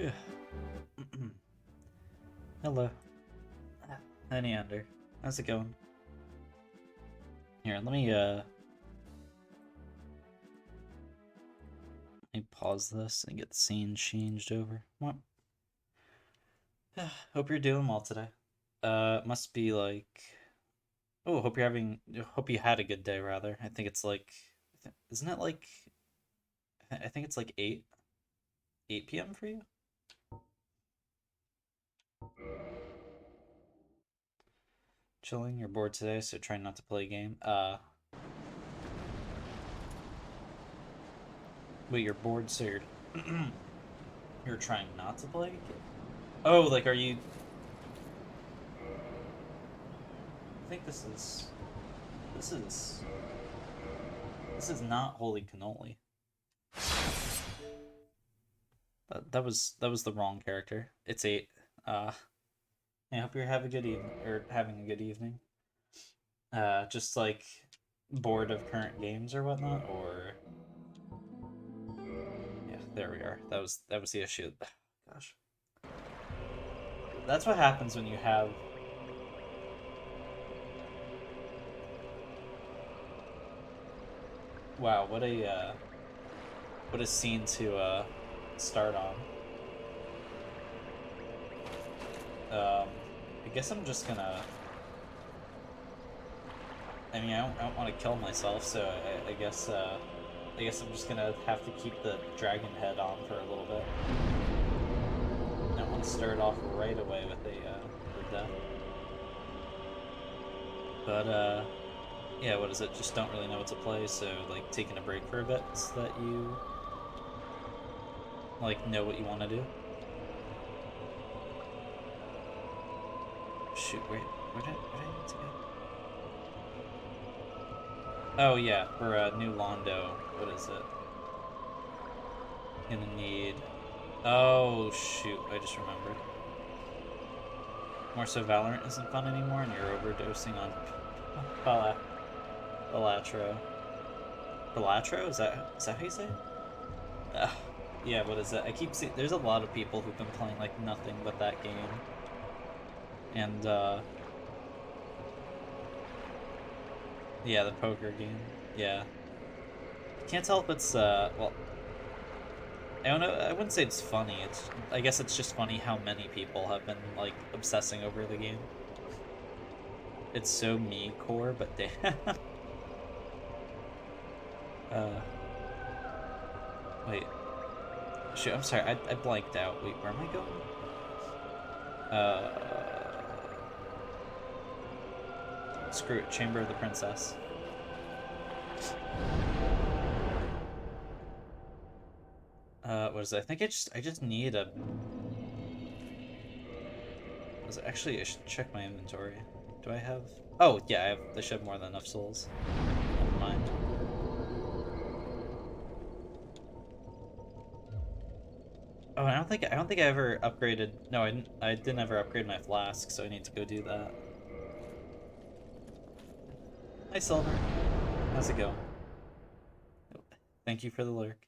Yeah. Hello. Hi, Neander. How's it going? Here, let me pause this and get the scene changed over. What? Hope you're doing well today. Must be like, oh, hope you had a good day, rather. I think it's like, isn't it like, I think it's like 8 p.m. for you? Chilling, you're bored today, so trying not to play a game. Wait, you're bored, so you're trying not to play a game? Oh, like, are you... I think this is, this is not holy cannoli. That was the wrong character. It's 8. Uh, I hope you're having a good evening, or having a good evening. Just like bored of current games or whatnot, or yeah, there we are. That was the issue. Gosh, that's what happens when you have. Wow, what a scene to start on. I guess I'm just gonna. I mean, I don't want to kill myself, so I guess I'm just gonna have to keep the dragon head on for a little bit. I don't want to start off right away with a death. But yeah, what is it? Just don't really know what to play, so like taking a break for a bit so that you like know what you want to do. Shoot, wait, where did I need to go? Oh yeah, for a new Londo. What is it? Gonna need. Oh shoot, I just remembered. More so Valorant isn't fun anymore, and you're overdosing on Balatro. Balatro? Is that how you say it? Yeah, what is it? I keep seeing there's a lot of people who've been playing like nothing but that game. And yeah, the poker game. Yeah. Can't tell if it's well, I don't know, I wouldn't say it's funny. I guess it's just funny how many people have been like obsessing over the game. It's so me core, but damn. uh Wait. Shoot, I'm sorry, I blanked out. Wait, where am I going? Screw it, Chamber of the Princess. What is it? I think I just need a... Was it, actually, I should check my inventory. Do I have... Oh, yeah, I should have more than enough souls. Never mind. Oh, I don't think I ever upgraded... No, I didn't ever upgrade my flask, so I need to go do that. Hi, Silver. How's it going? Thank you for the lurk.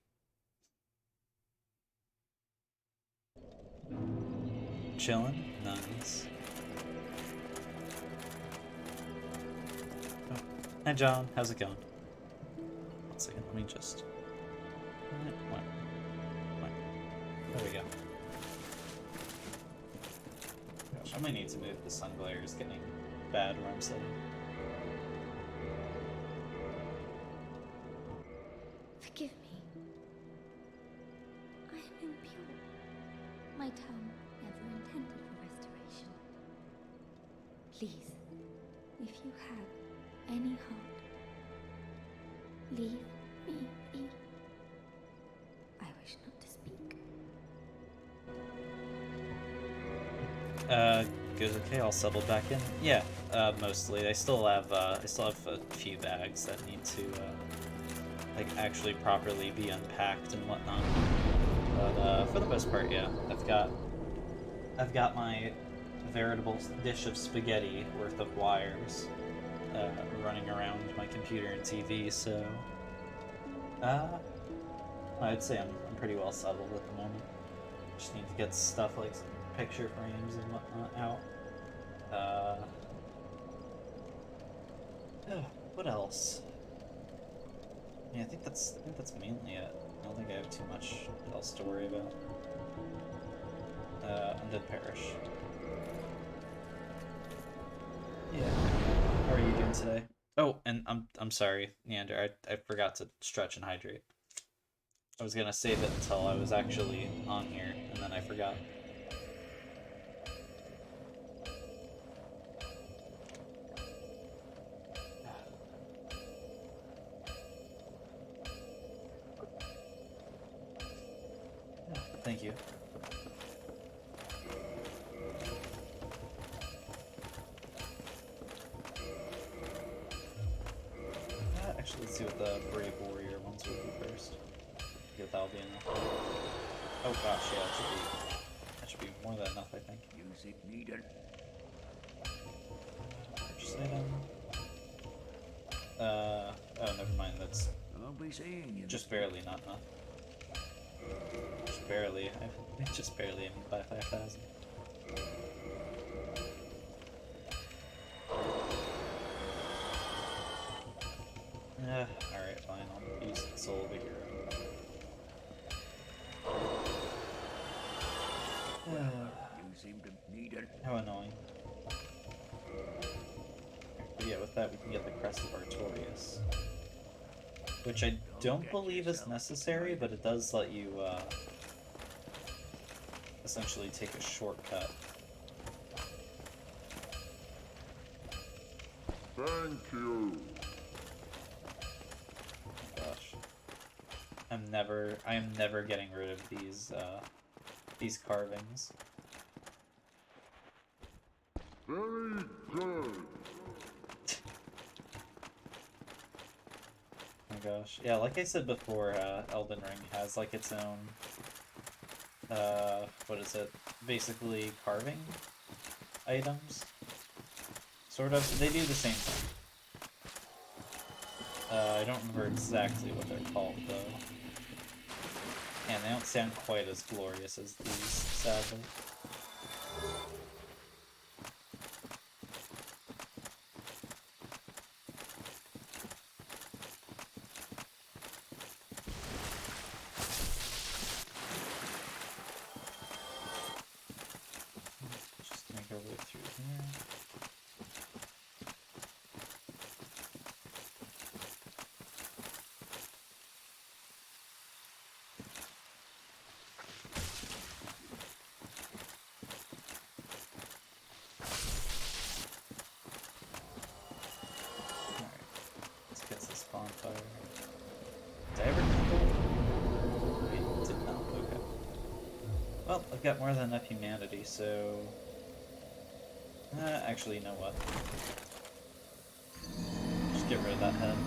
Chilling? Nice. Oh. Hi, John. How's it going? 1 second, let me just... There we go. Gosh, I might need to move. The sun glare is getting bad where I'm sitting. Forgive me. I am impure. My tongue never intended for restoration. Please, if you have any heart, leave me be. I wish not to speak. Good, okay, I'll settle back in. Yeah, mostly. I still have a few bags that need to, like, actually properly be unpacked and whatnot. But, for the most part, yeah. I've got my veritable dish of spaghetti worth of wires, running around my computer and TV, so, I'd say I'm pretty well settled at the moment. Just need to get stuff like picture frames and whatnot out. What else? Yeah, I think that's mainly it. I don't think I have too much else to worry about. Undead Parish. Yeah. How are you doing today? Oh, and I'm sorry, Neander. I forgot to stretch and hydrate. I was gonna save it until I was actually on here, and then I forgot. Thank you. Actually, let's see what the Brave Warrior ones will be first. Get that'll be enough. Oh gosh, yeah, that should be more than enough, I think. Music needed. Purchase item. Oh, never mind. That's I'll be seeing you. just barely not enough. Just barely. I just barely aiming by 5,000. Alright, fine. I'll use the Soul of a Hero. You seem to need it. How annoying. But yeah, with that we can get the Crest of Artorias. Which I don't believe is necessary, but it does let you, essentially take a shortcut. Thank you. Gosh. I am never getting rid of these carvings. Very good. Oh my gosh. Yeah, like I said before, Elden Ring has like its own, what is it? Basically carving items. Sort of. They do the same thing. I don't remember exactly what they're called, though. And they don't sound quite as glorious as these, sadly. Just make our way through here. Bonfire. Did I ever kindle? I did not. Okay. Well, I've got more than enough humanity, so... actually, you know what? Just get rid of that head.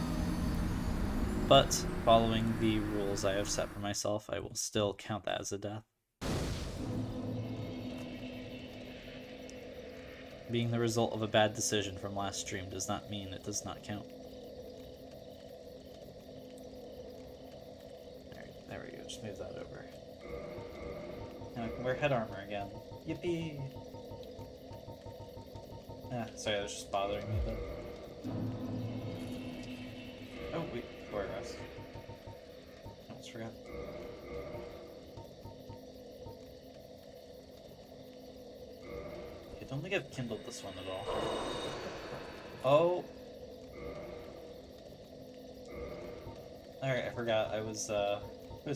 But, following the rules I have set for myself, I will still count that as a death. Being the result of a bad decision from last stream does not mean it does not count. There we go, just move that over. Now I can wear head armor again. Yippee! Sorry, that was just bothering me though. Oh, wait, before I rest. I almost forgot. I don't think I've kindled this one at all. Oh! Alright, I forgot. I was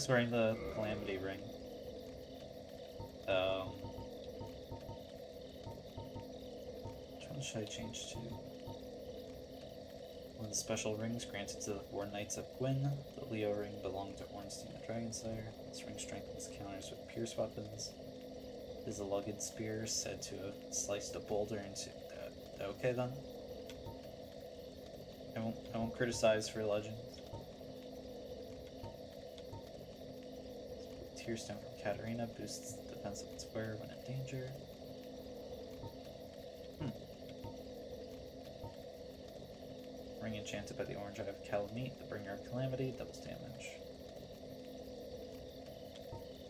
wearing the Calamity ring. Which one should I change to? One of the special rings granted to the 4 Knights of Gwyn. The Leo ring belonged to Ornstein the Dragon Slayer. This ring strengthens counters with pierce weapons. Is a lugged spear said to have sliced a boulder into... okay then. I won't criticize for legends. Tearstone from Katarina boosts the defense of its wearer when in danger. Ring enchanted by the orange eye of Calamite, the bringer of calamity, doubles damage.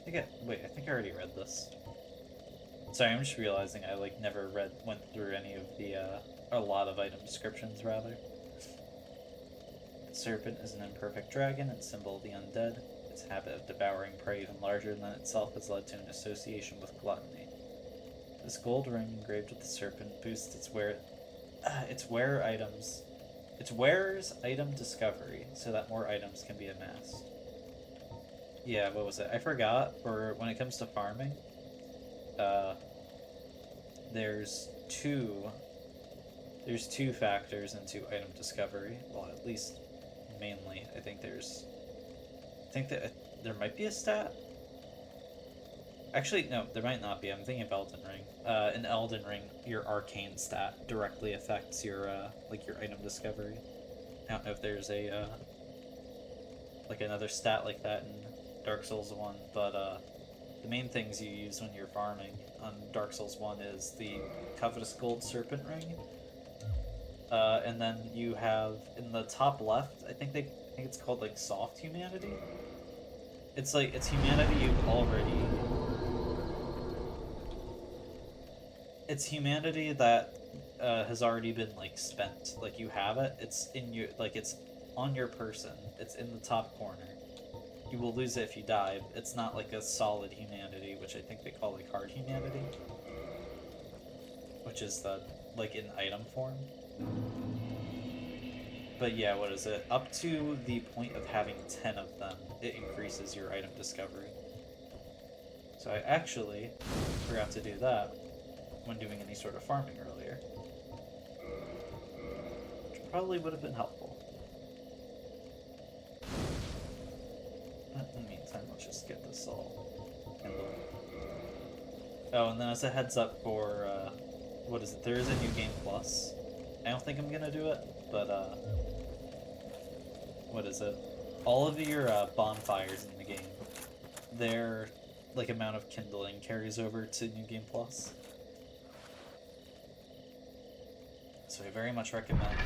I Wait, I think I already read this. Sorry, I'm just realizing I, like, never went through any of the, a lot of item descriptions, rather. The serpent is an imperfect dragon and symbol of the undead. Its habit of devouring prey even larger than itself has led to an association with gluttony. This gold ring engraved with the serpent boosts its wearer's item discovery, so that more items can be amassed. Yeah, what was it? I forgot, for when it comes to farming, there's two factors into item discovery. Well, at least mainly, I think that there might be a stat. Actually, no, there might not be. I'm thinking of Elden Ring. In Elden Ring, your arcane stat directly affects your like your item discovery. I don't know if there's a like another stat like that in Dark Souls 1, but the main things you use when you're farming on Dark Souls 1 is the Covetous Gold Serpent Ring, and then you have in the top left, I think it's called like Soft Humanity. It's humanity you've already. It's humanity that has already been like spent. Like you have it. It's in your it's on your person. It's in the top corner. You will lose it if you die. It's not like a solid humanity, which I think they call like hard humanity, which is the like in item form. But yeah, what is it? Up to the point of having 10 of them, it increases your item discovery. So I actually forgot to do that when doing any sort of farming earlier, which probably would have been helpful. But in the meantime, let's just get this all kindled. Oh, and then as a heads up for, what is it? There is a New Game Plus. I don't think I'm gonna do it, but, what is it? All of your, bonfires in the game, their, like, amount of kindling carries over to New Game Plus. So I very much recommend,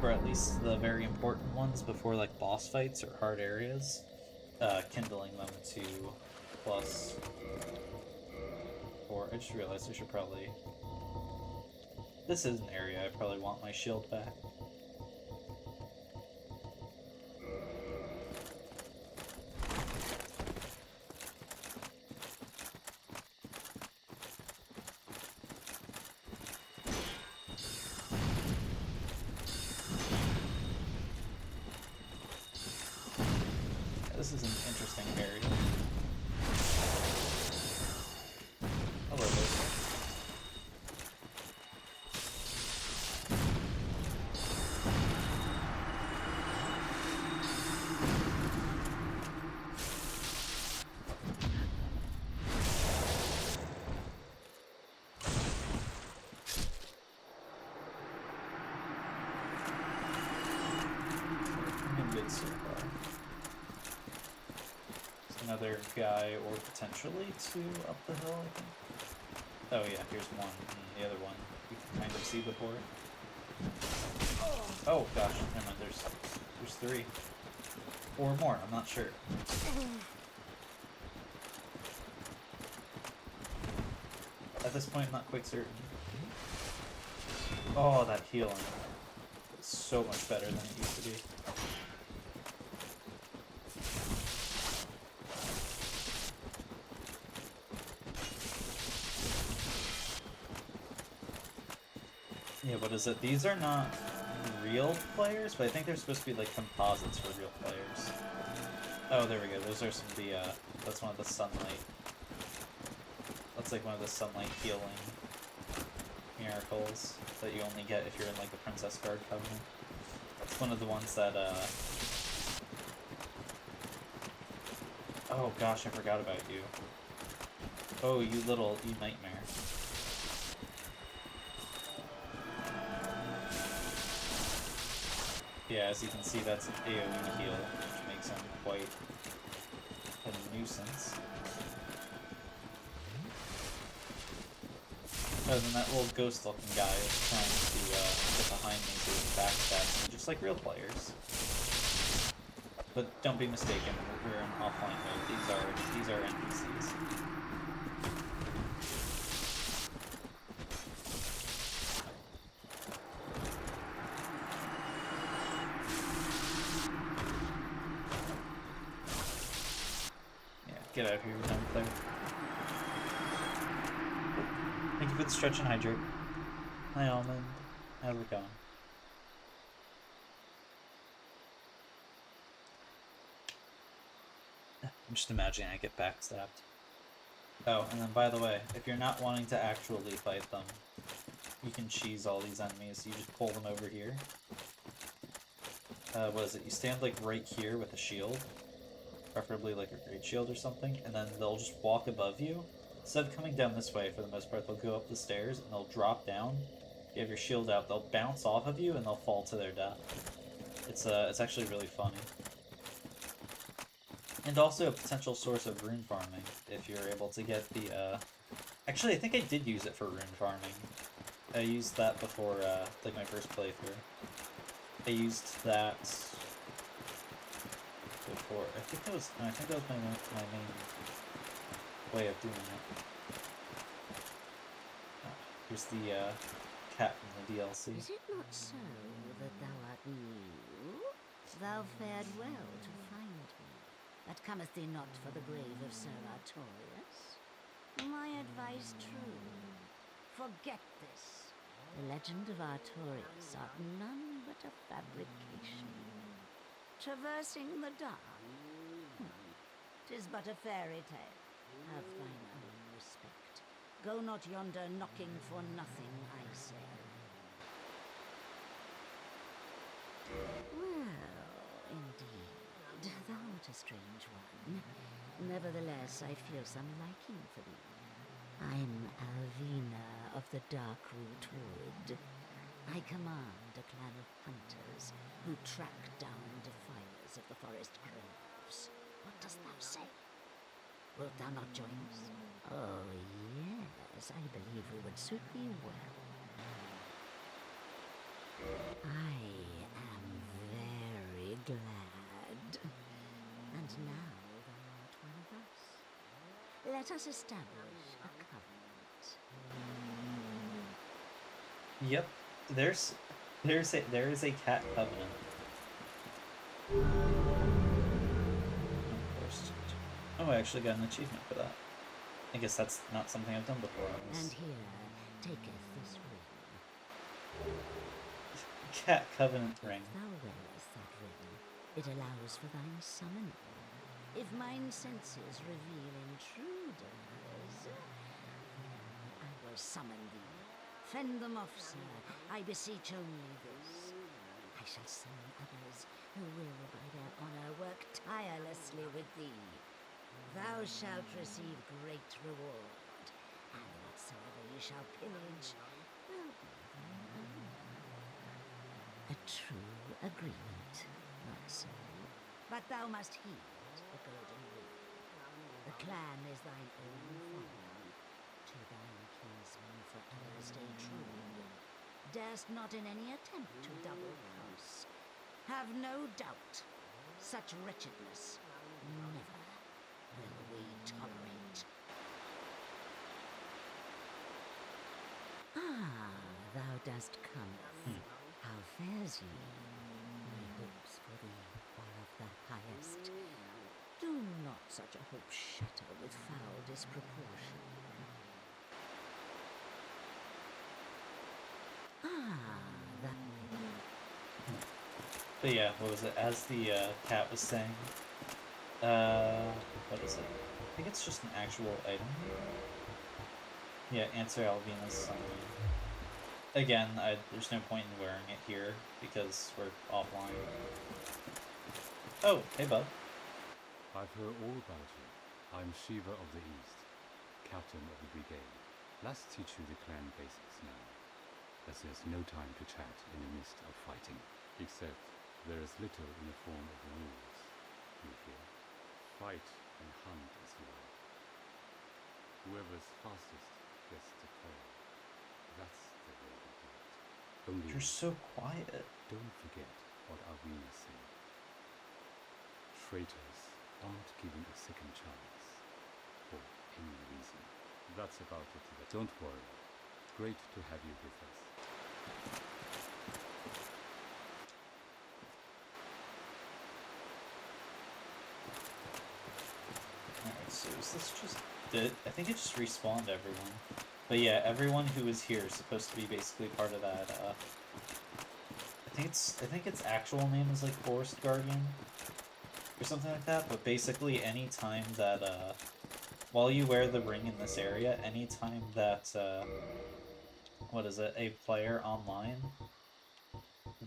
for at least the very important ones before like boss fights or hard areas, kindling them to plus 4. I just realized I should probably... This is an area I probably want my shield back. This is an interesting area. Hello there. I'm good so far. Another guy, or potentially two up the hill, I think. Oh yeah, here's one, and the other one you can kind of see before. Oh gosh, never mind, there's 3. Or more, I'm not sure. At this point, I'm not quite certain. Oh, that healing. It's so much better than it used to be. Yeah, what is it? These are not real players, but I think they're supposed to be like composites for real players. Oh, there we go. Those are some of the, that's one of the sunlight. That's like one of the sunlight healing miracles that you only get if you're in like the Princess Guard Covenant. That's one of the ones that, oh gosh, I forgot about you. Oh, you nightmare. Yeah, as you can see, that's an AoE heal, which makes him quite a nuisance. Oh, then that little ghost-looking guy is trying to get behind me to backstab me, just like real players. But don't be mistaken, we're in offline mode. These are NPCs. Yeah, get out of here, you're done, Claire. Thank you for the stretch and hydrate. Hi, Almond. How's it going? I'm just imagining I get backstabbed. Oh, and then by the way, if you're not wanting to actually fight them, you can cheese all these enemies. You just pull them over here. What is it? You stand like right here with a shield, preferably like a great shield or something, and then they'll just walk above you. Instead of coming down this way, for the most part, they'll go up the stairs and they'll drop down. You have your shield out, they'll bounce off of you and they'll fall to their death. It's actually really funny. And also a potential source of rune farming, if you're able to get the, Actually, I think I did use it for rune farming. I used that before, like, my first playthrough. I used that before. I think that was my main way of doing it. Here's the, cat from the DLC. Is it not so that thou art new? Thou fared well to find me. But cometh thee not for the grave of Sir Artorius? My advice true. Forget this. The legend of Artorius art none but a fabrication. Traversing the dark? 'Tis but a fairy tale. Have thine own respect. Go not yonder knocking for nothing, I say. Well, indeed, thou art a strange one. Nevertheless, I feel some liking for thee. I'm Alvina of the Darkroot Wood. I command a clan of hunters who track down defilers of the forest groves. What dost thou say? Wilt thou not join us? Oh, yes, I believe we would suit thee well. I am very glad. And now thou art one of us. Let us establish a covenant. Yep, there is a cat covenant. First. Oh, I actually got an achievement for that. I guess that's not something I've done before. And here taketh this ring. Cat covenant ring. If thou wearest that ring, it allows for thine summoning. If mine senses reveal intruders, then I will summon thee. Fend them off, sir. I beseech only this. I shall summon others who will, by their honor, work tirelessly with thee. Thou shalt receive great reward, and whatsoever ye shall pillage will be thine own. A true agreement, not so? But thou must heed the golden rule. The clan is thine own family. To thine kinsmen forever stay true. Darest not in any attempt to double cross. Have no doubt, such wretchedness never will we tolerate. Ah, thou dost cometh. How fares ye? My hopes for thee are of the highest. Do not such a hope shatter with foul disproportion. Ah, that may be. But yeah, what was it? As the cat was saying, what is it? I think it's just an actual item. Yeah, answer Alvina's summon. Again, there's no point in wearing it here because we're offline. Oh, hey bud. I've heard all about you. I'm Shiva of the East, captain of the brigade. Let's teach you the clan basics now, as there's no time to chat in the midst of fighting. Except there is little in the form of rules, you hear. Fight and hunt as well. Whoever's fastest gets the prey. That's the way we do it. Only You're so quiet. don't forget what Arvina said. traitors aren't given a second chance for any reason. That's about it. Don't worry. Great to have you with us. Alright, so is this just... I think it just respawned everyone. But yeah, everyone who is here is supposed to be basically part of that, I think its actual name is like Forest Guardian or something like that, but basically any time that while you wear the ring in this area, anytime that what is it, a player online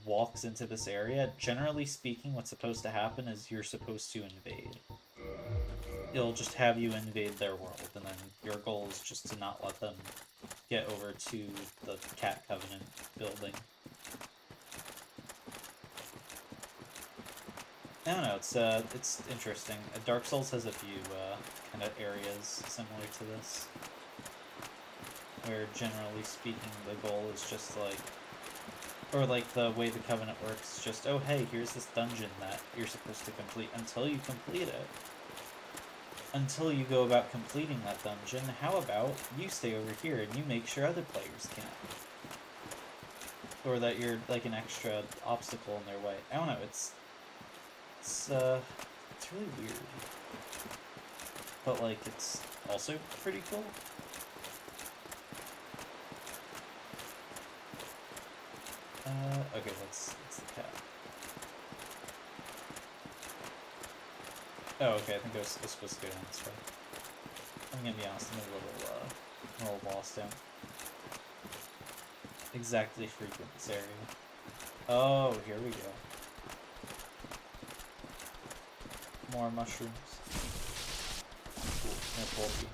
walks into this area, generally speaking what's supposed to happen is you're supposed to invade. It'll just have you invade their world, and then your goal is just to not let them get over to the Cat Covenant building. I don't know, it's interesting. Dark Souls has a few kind of areas similar to this, where generally speaking the goal is just like, or like the way the Covenant works, just, oh hey, here's this dungeon that you're supposed to complete. Until you complete it, until you go about completing that dungeon, how about you stay over here and you make sure other players can't? Or that you're like an extra obstacle in their way. I don't know, it's really weird. But like, it's also pretty cool. Okay, that's the cat. Oh, okay, I think I was supposed to go down this way. I'm gonna be honest, I'm a little lost out. Exactly frequent this area. Oh, here we go. More mushrooms. Cool, they're bulky.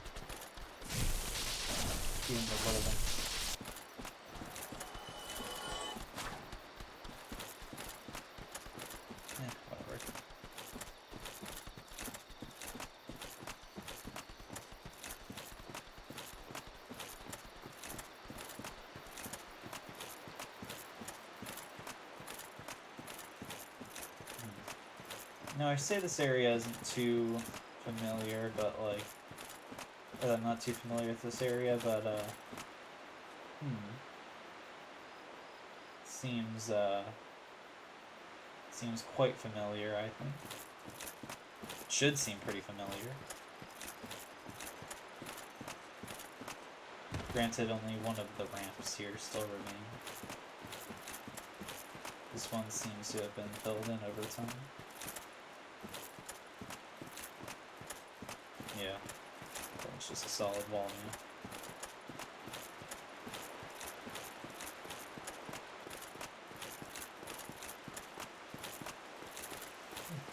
Even the little ones. Whatever. No, I say this area isn't too familiar, but like, I'm not too familiar with this area, but seems quite familiar, I think. It should seem pretty familiar. Granted, only one of the ramps here still remain. This one seems to have been filled in over time. Yeah, it's just a solid wall now.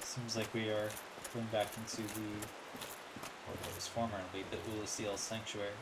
Seems like we are going back into what was formerly the Ulusiel Sanctuary.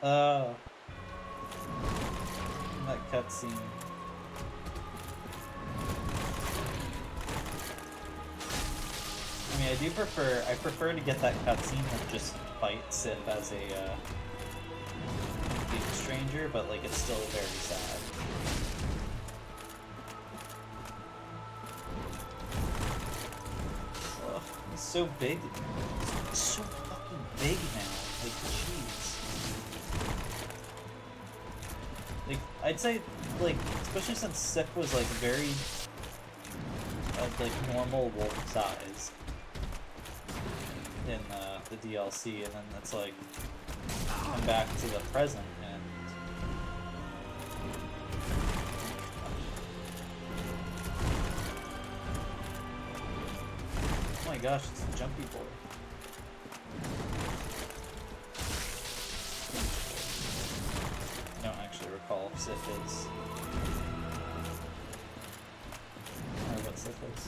Oh. That cutscene. mean, I prefer to get that cutscene than just fight Sif as a complete stranger, but like it's still very sad. Ugh, he's so big. He's so fucking big now. Like, jeez. Like, I'd say, like, especially since Sif was like very, like normal wolf size in the DLC, and then it's like come back to the present and oh my gosh, it's a jumpy boy. I don't actually recall if Sif is or what Sif is.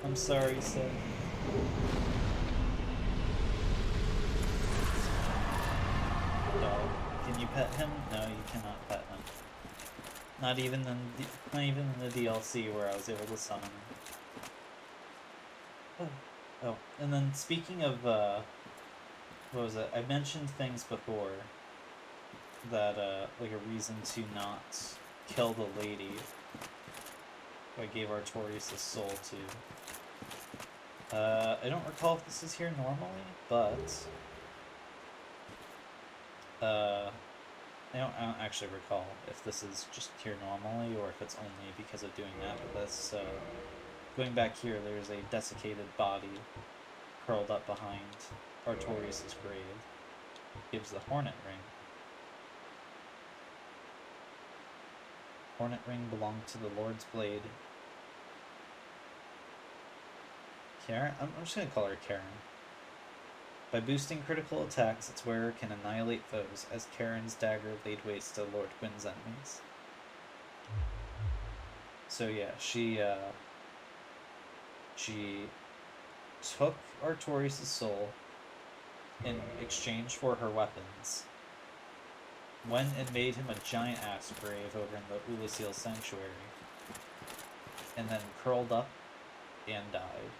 I'm sorry, Sif. No. Can you pet him? No, you cannot pet him. Not even in the DLC where I was able to summon him. Oh, and then speaking of what was it? I mentioned things before that like a reason to not kill the lady who I gave Artorias' soul to. I don't recall if this is here normally, but I don't actually recall if this is just here normally or if it's only because of doing that. But that's going back here. There's a desiccated body curled up behind Artorias' grave. Gives the Hornet Ring. Hornet Ring belonged to the Lord's Blade. Karen? I'm just gonna call her Karen. By boosting critical attacks, its wearer can annihilate foes, as Karen's dagger laid waste to Lord Gwyn's enemies. So yeah, she took Artorias' soul in exchange for her weapons, went and made him a giant ass grave over in the Ulasil Sanctuary, and then curled up and died.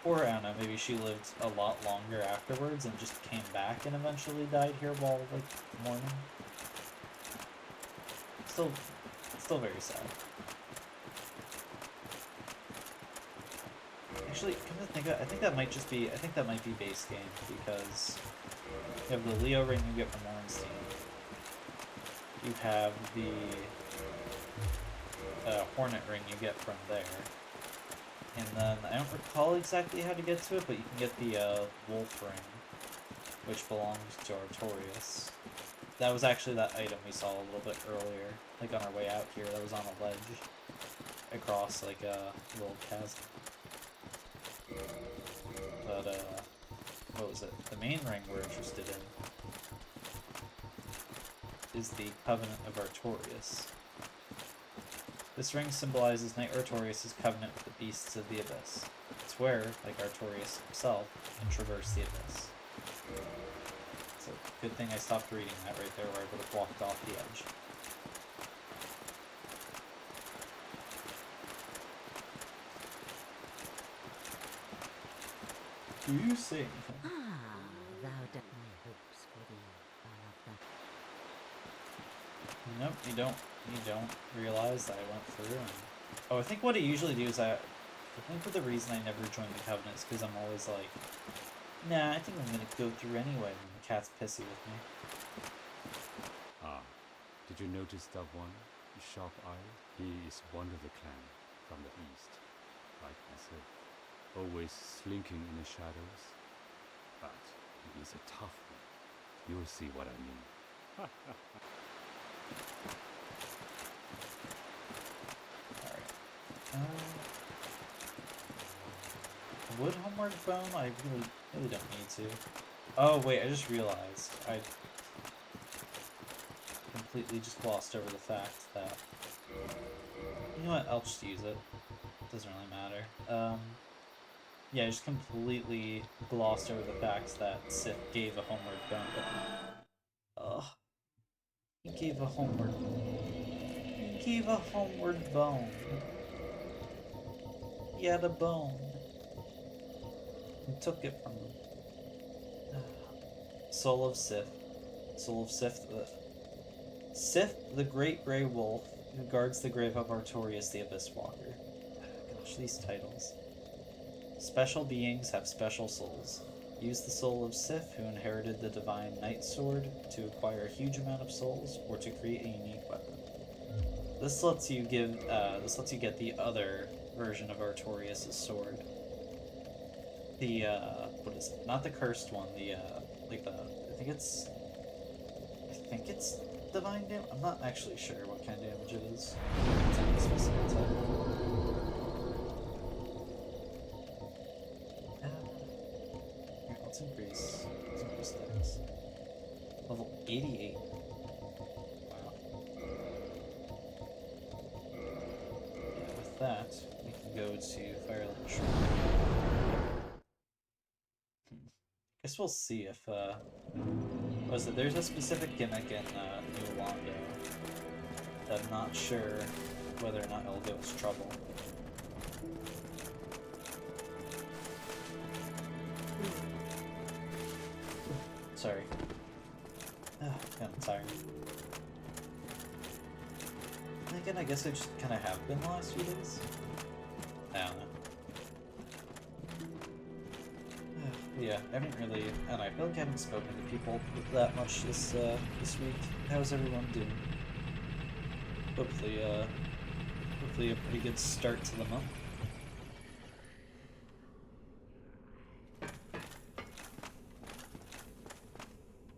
Or, I don't know, maybe she lived a lot longer afterwards and just came back and eventually died here while, like, mourning. Still very sad. Actually, come to think of it, I think that might be base game, because you have the Leo ring you get from Ornstein. You have the Hornet ring you get from there. And then, I don't recall exactly how to get to it, but you can get the Wolf Ring, which belongs to Artorias. That was actually that item we saw a little bit earlier, like on our way out here, that was on a ledge, across like a little chasm. But, what was it? The main ring we're interested in is the Covenant of Artorias. This ring symbolizes Knight Artorias' covenant with the beasts of the Abyss. Its wearer, like Artorias himself, can traverse the Abyss. So, good thing I stopped reading that right there, where I would have walked off the edge. Do you say anything? Ah, thou dost my hopes for thee, my love. Nope, you don't realize that I went through and... Oh, I think what I usually do is I think for the reason I never join the Covenant is because I'm always like, nah, I think I'm gonna go through anyway when the cat's pissy with me. Ah, did you notice that one? Sharp-eyed? He is one of the clan from the east, like myself. Always slinking in the shadows. But he is a tough one. You'll see what I mean. Wood homeward bone? I really don't need to. Oh wait, I just realized I completely just glossed over the fact that, you know what? I'll just use it. Doesn't really matter. Yeah, I just completely glossed over the fact that Sith gave a homeward bone. Ugh. He gave a homeward. He gave a homeward bone. He had a bone. He took it from him. Soul of Sith. Soul of Sith. Sith, the great grey wolf who guards the grave of Artorias the Abyss Walker. Gosh, these titles. Special beings have special souls. Use the soul of Sith, who inherited the divine Knight Sword, to acquire a huge amount of souls, or to create a unique weapon. This lets you get the other version of Artorias' sword. The what is it? Not the cursed one. The like the I think it's divine damage. I'm not actually sure what kind of damage it is. It's any specific type. Here, let's increase things. Level 88. Wow. Yeah, with that, we can go to Fire Level Shrine. Guess we'll see if, was it? There's a specific gimmick in New Londo that I'm not sure whether or not it'll give us trouble. Sorry. Kind of tired. And again, I guess I just kind of have been the last few days. I don't know. Yeah, I haven't really, and I feel like I haven't spoken to people that much this week. How's everyone doing? Hopefully a pretty good start to the month.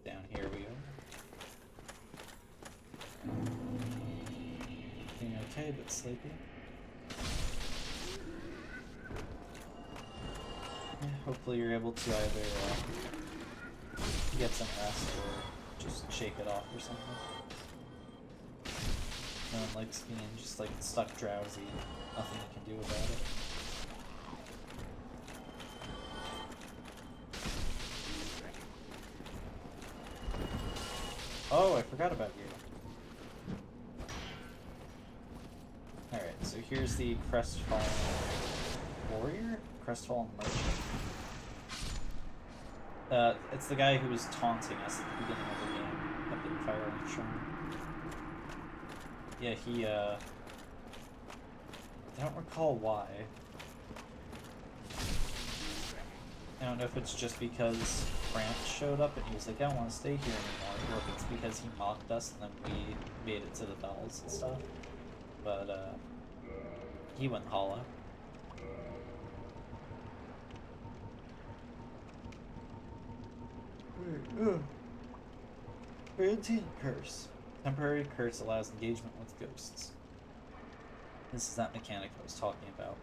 Down here we go. Feeling okay, but sleepy. Hopefully you're able to either get some rest or just shake it off or something. No one likes being just like stuck drowsy. Nothing you can do about it. Oh, I forgot about you. Alright, so here's the Crestfallen Warrior? Crestfallen Merchant. It's the guy who was taunting us at the beginning of the game up in Firelight Shrine. Yeah, he, I don't recall why. I don't know if it's just because France showed up and he was like, I don't want to stay here anymore, or if it's because he mocked us and then we made it to the bells and stuff. But, he went hollow. Guaranteed curse. Temporary curse allows engagement with ghosts. This is that mechanic I was talking about.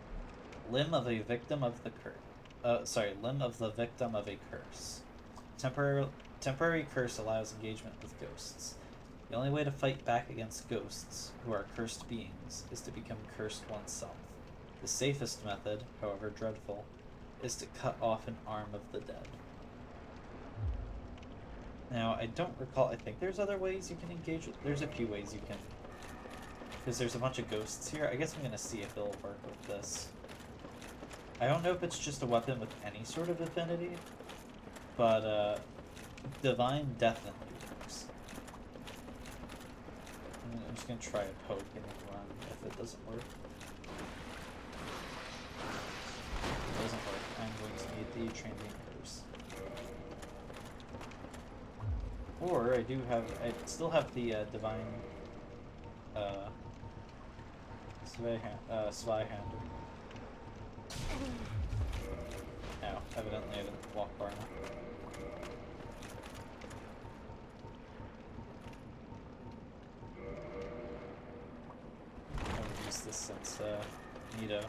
Limb of a victim of the curse. Limb of the victim of a curse. Temporary curse allows engagement with ghosts. The only way to fight back against ghosts, who are cursed beings, is to become cursed oneself. The safest method, however dreadful, is to cut off an arm of the dead. Now, I don't recall, I think there's other ways you can engage it. There's a few ways you can, because there's a bunch of ghosts here. I guess I'm going to see if it'll work with this. I don't know if it's just a weapon with any sort of affinity, but, Divine definitely works. I'm just going to try a poke and run if it doesn't work. If it doesn't work, I'm going to need the transient curse. Or I still have the divine Zweihander. No, evidently I didn't walk far enough. I would use this since Neato.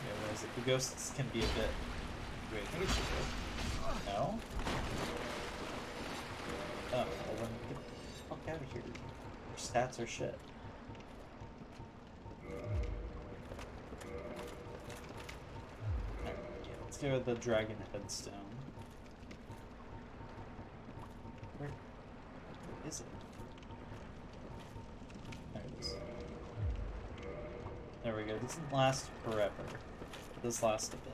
Yeah, what is it? The ghosts can be a bit... Wait, I think it should work. No? Oh, well then get the fuck out of here. Your stats are shit. Alright, yeah, let's go with the dragon headstone. Where is it? There it is. There we go. This doesn't last forever. This lasts a bit.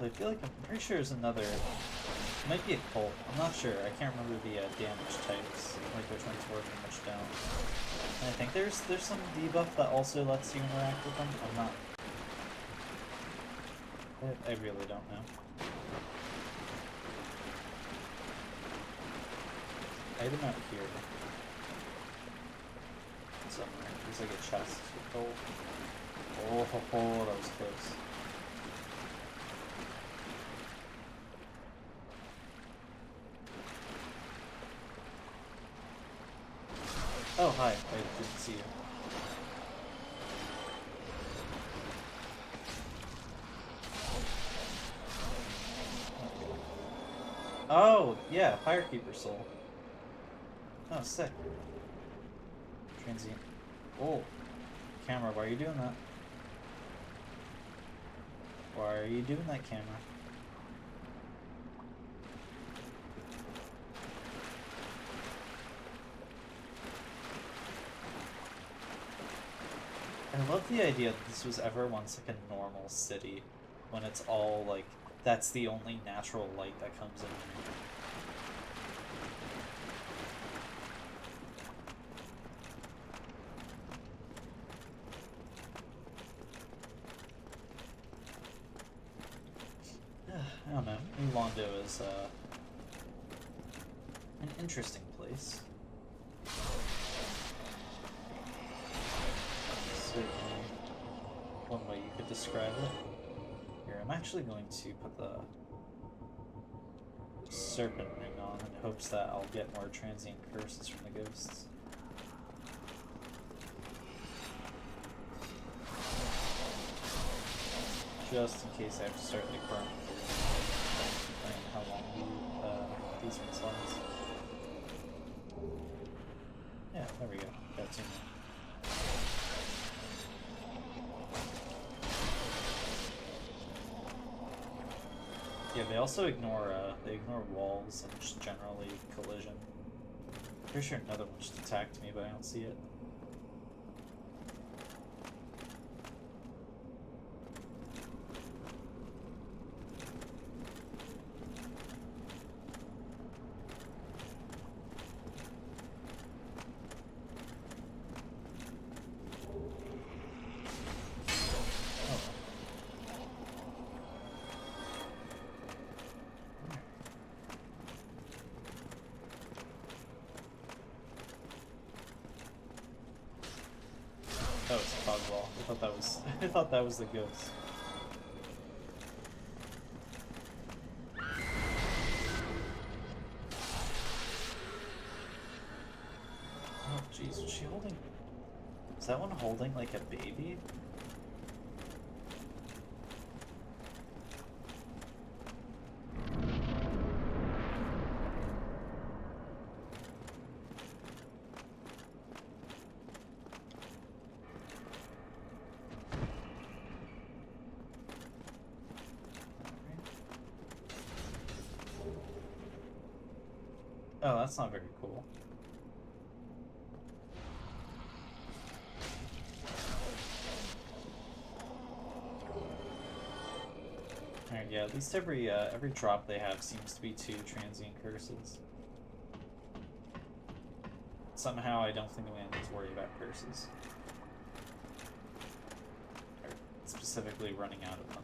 I feel like I'm pretty sure there's another. It might be a cult. I'm not sure. I can't remember the damage types, like which ones work and which don't. And I think there's some debuff that also lets you interact with them. I'm not. I really don't know. Item out here. Somewhere. There's like a chest with gold. Oh, that was close. Oh, hi. I didn't see you. Oh, yeah, Firekeeper Soul. Oh, sick. Transient. Oh. Camera, why are you doing that? Why are you doing that, camera? I love the idea that this was ever once like a normal city, when it's all like, that's the only natural light that comes in. I don't know. New Londo is an interesting place. Certainly one way you could describe it. Here, I'm actually going to put the serpent ring on in hopes that I'll get more transient curses from the ghosts. Just in case I have to start like burning through and how long these ones last. Yeah, there we go. Got two more. Yeah, they also ignore walls and just generally collision. Pretty sure another one just attacked me, but I don't see it. Oh, it's a fog ball. I thought that was the ghost. Oh jeez, was she holding? Is that one holding like a baby? Oh, that's not very cool. Alright, yeah, at least every drop they have seems to be 2 transient curses. Somehow I don't think I'm gonna need to worry about curses. Or specifically running out of them.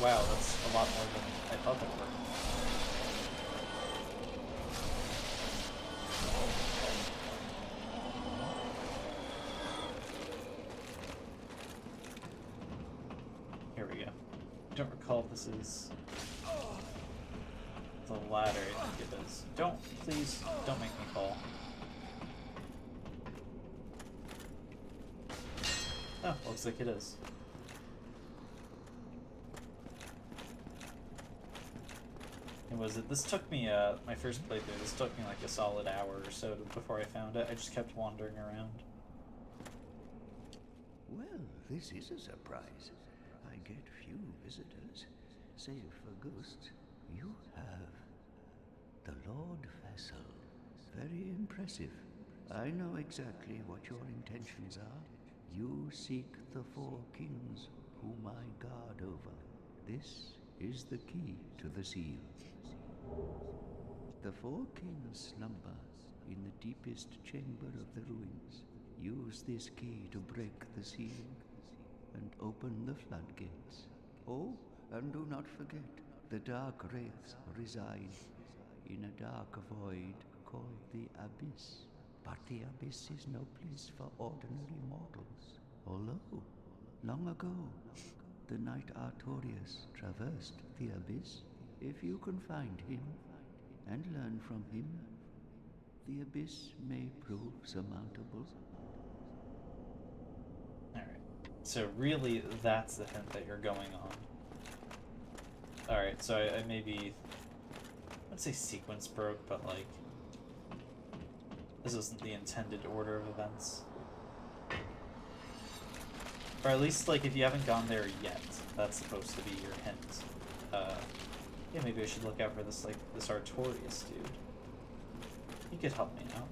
Wow, that's a lot more than I thought that were. Here we go. I don't recall if this is the ladder. I think it is. Please, don't make me fall. Oh, looks like it is. And was it? This took me, my first playthrough, this took me like a solid hour or so before I found it. I just kept wandering around. Well, this is a surprise. I get few visitors, save for ghosts. You have the Lord Vessel. Very impressive. I know exactly what your intentions are. You seek the four kings whom I guard over. This is the key to the seal. The four kings slumber in the deepest chamber of the ruins. Use this key to break the seal and open the floodgates. Oh, and do not forget, the dark wraiths reside in a dark void called the Abyss. But the Abyss is no place for ordinary mortals. Although, long ago, the knight Artorias traversed the Abyss. If you can find him and learn from him, the Abyss may prove surmountable. Alright. So really, that's the hint that you're going on. Alright, so I maybe... I'd say sequence broke, but like... This isn't the intended order of events. Or at least, like, if you haven't gone there yet, that's supposed to be your hint. Yeah, maybe I should look out for this, like, this Artorias dude. He could help me out.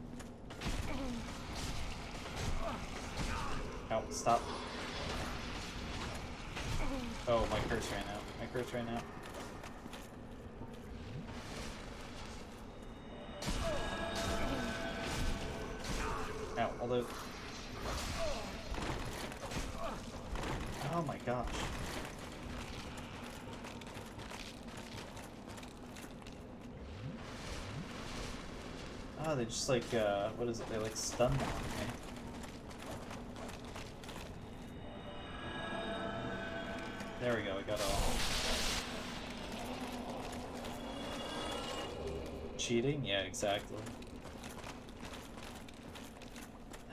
Ow, stop. Oh, my curse ran out. My curse ran out. Ow, although... Oh my gosh. Oh, they just like, what is it? They like stun lock me. There we go, I got all. Cheating? Yeah, exactly.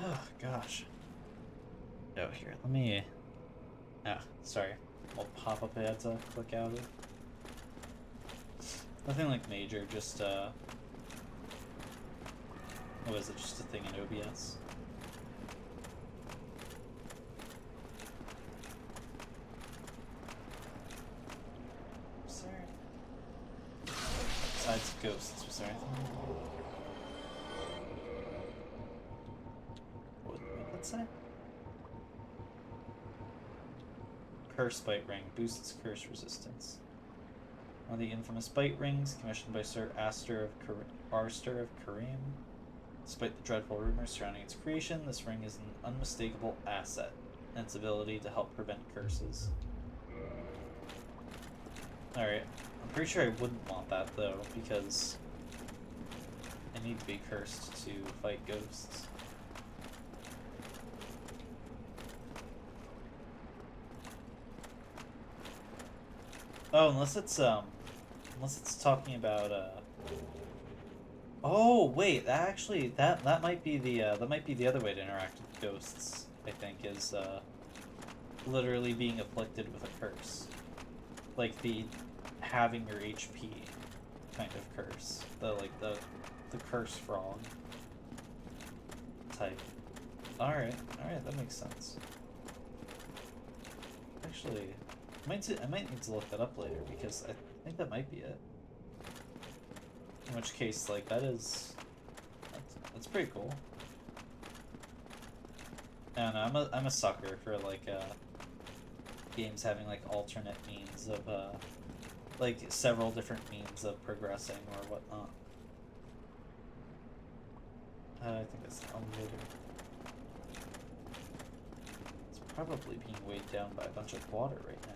Oh, gosh. Oh, here, let me... Ah, sorry. Little pop-up I had to click out of. Nothing like major, just, what is it, just a thing in OBS? Was there... Besides ghosts, was there anything? What did that say? Curse bite ring boosts curse resistance. One of the infamous bite rings, commissioned by Sir Arster of Kareem. Despite the dreadful rumors surrounding its creation, this ring is an unmistakable asset in its ability to help prevent curses. Alright, I'm pretty sure I wouldn't want that though, because I need to be cursed to fight ghosts. Oh, unless it's talking about oh wait, that actually that might be the other way to interact with ghosts. I think is literally being afflicted with a curse, like the having your HP kind of curse, the curse frog type. All right, that makes sense. Actually. I might need to look that up later, because I think that might be it. In which case, like, that's pretty cool. And I'm a sucker for, like, games having, like, alternate means of, like, several different means of progressing or whatnot. I think that's the elevator. It's probably being weighed down by a bunch of water right now.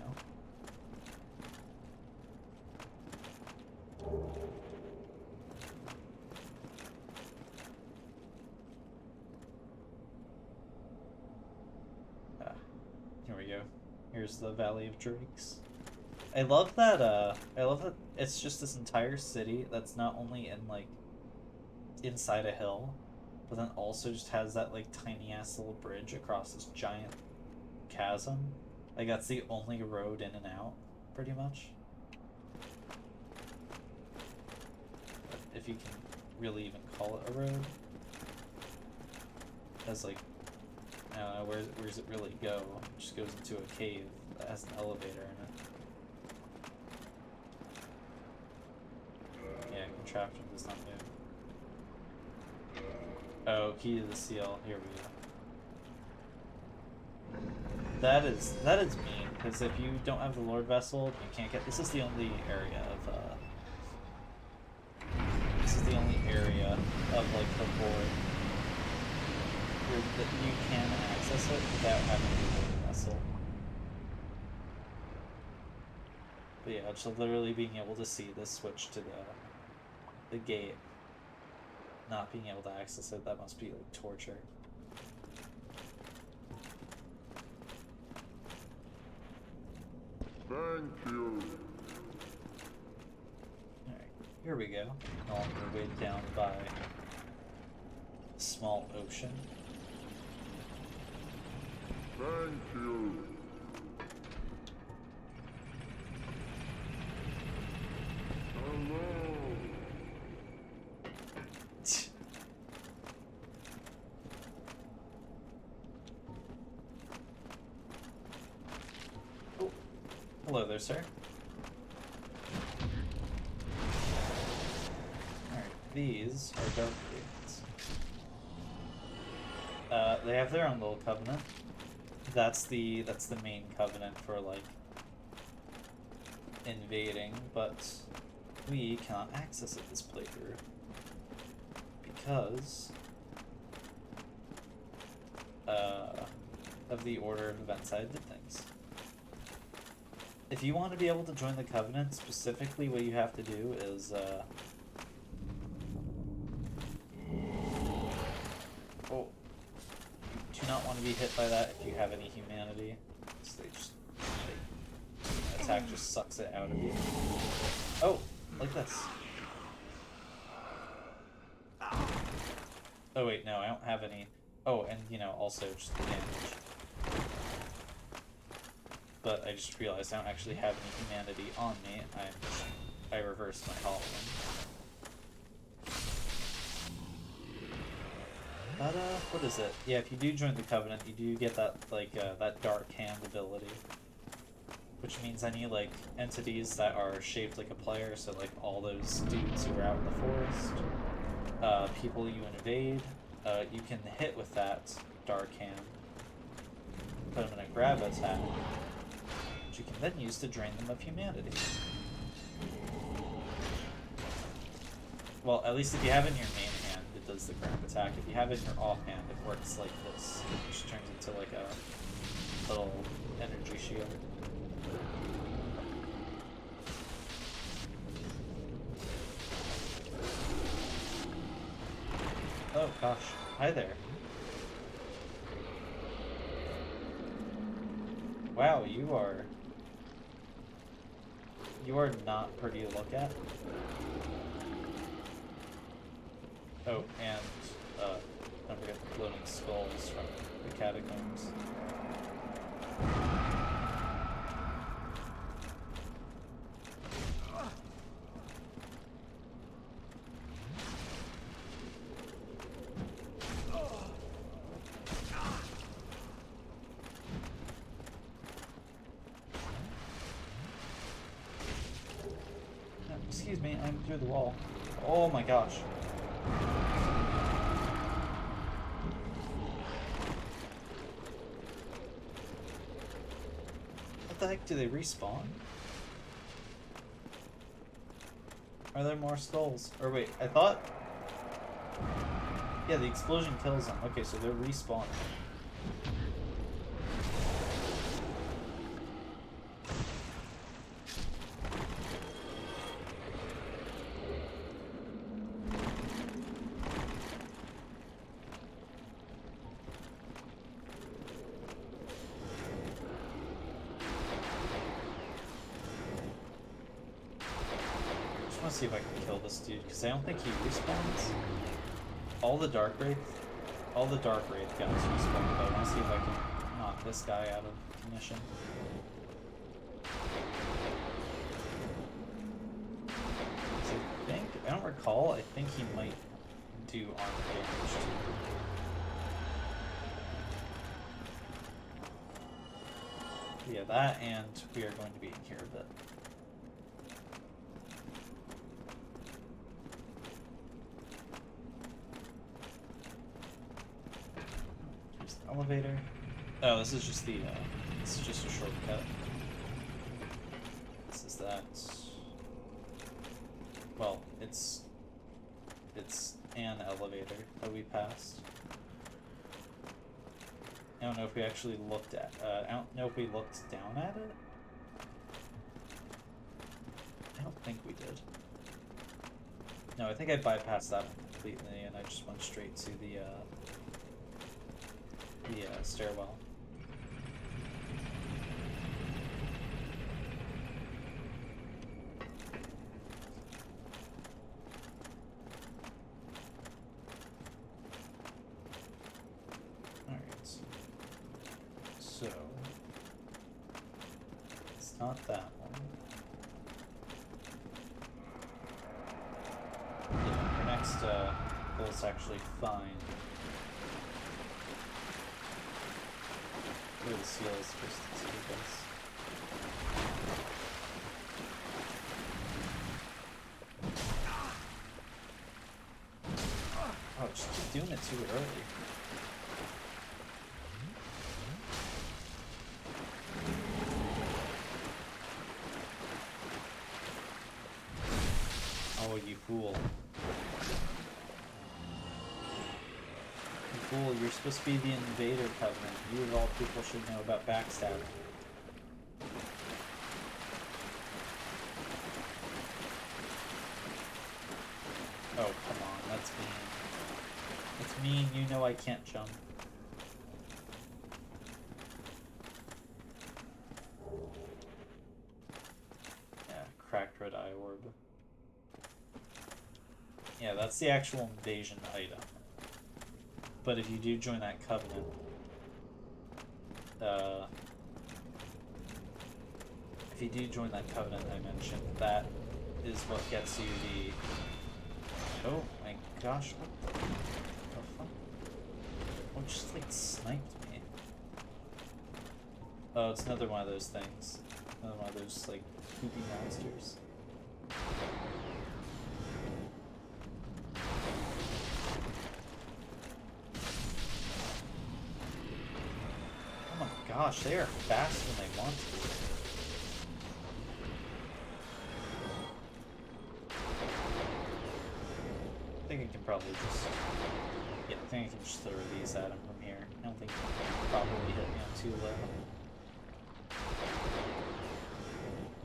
Here's the Valley of Drakes. I love that it's just this entire city that's not only in like inside a hill, but then also just has that like tiny ass little bridge across this giant chasm. Like that's the only road in and out, pretty much. If you can really even call it a road. Has like, I don't know, where does it really go? It just goes into a cave that has an elevator in it. Yeah, contraption does not move. Oh, key to the seal. Here we go. That is mean, because if you don't have the Lord Vessel, you can't get. This is the only area of like the board that you can access it without having the Lord Vessel. But yeah, just literally being able to see this switch to the gate, not being able to access it, that must be like torture. Thank you. Alright, here we go. No longer weighed down by a small ocean. Thank you. Hello. Oh, hello there, sir. Alright, these are Dark Ruins. They have their own little covenant. That's the main covenant for like invading, but we cannot access it this playthrough because of the order of events I did things. If you want to be able to join the covenant, specifically what you have to do is oh, you do not want to be hit by that if you have any humanity. So attack just sucks it out of you. Oh, like this. Oh wait, no, I don't have any. Oh, and you know, also just the damage. But I just realized I don't actually have any humanity on me. I reversed my hollowing. But what is it? Yeah, if you do join the Covenant, you do get that like that dark hand ability. Which means any like entities that are shaped like a player, so like all those dudes who are out in the forest, people you invade, you can hit with that dark hand, put them in a grab attack, which you can then use to drain them of humanity. Well, at least if you have it in your main hand, it does the grab attack. If you have it in your offhand, it works like this. It just turns into like a little energy shield. Oh gosh, hi there. Wow, you are not pretty to look at. Oh, and don't forget the floating skulls from the catacombs. Excuse me, I'm through the wall. Oh my gosh. What the heck, do they respawn? Are there more skulls? Or wait, I thought... Yeah, the explosion kills them. Okay, so they're respawning. want to see if I can kill this dude, because I don't think he respawns. All the Dark Wraith guns respawn, but I want to see if I can knock this guy out of commission. I don't recall, I think he might do armor damage too. Yeah, that, and we are going to be in here a bit. Here's the elevator. Oh, this is just the, this is just a shortcut. This is that. Well, it's an elevator that we passed. I don't know if we actually looked at, I don't know if we looked down at it. I don't think we did. No, I think I bypassed that one completely and I just went straight to the stairwell. So, it's not that one. Yeah, our next goal is actually find where the seal is supposed to take us. Oh, just keep doing it too early. Oh, you fool. You fool, you're supposed to be the Invader Covenant. You of all people should know about backstabbing. Oh, come on, that's mean. It's mean, you know I can't jump. Yeah, cracked red eye orb. Yeah, that's the actual invasion item. But if you do join that covenant, if you do join that covenant I mentioned, that is what gets you the... Oh my gosh, what the fuck? Oh, just like sniped me. Oh, it's another one of those things. Another one of those like poopy monsters. Gosh, they are fast when they want to. I think I can probably just... Yeah, I think I can just throw these at him from here. I don't think he can probably hit me on too low.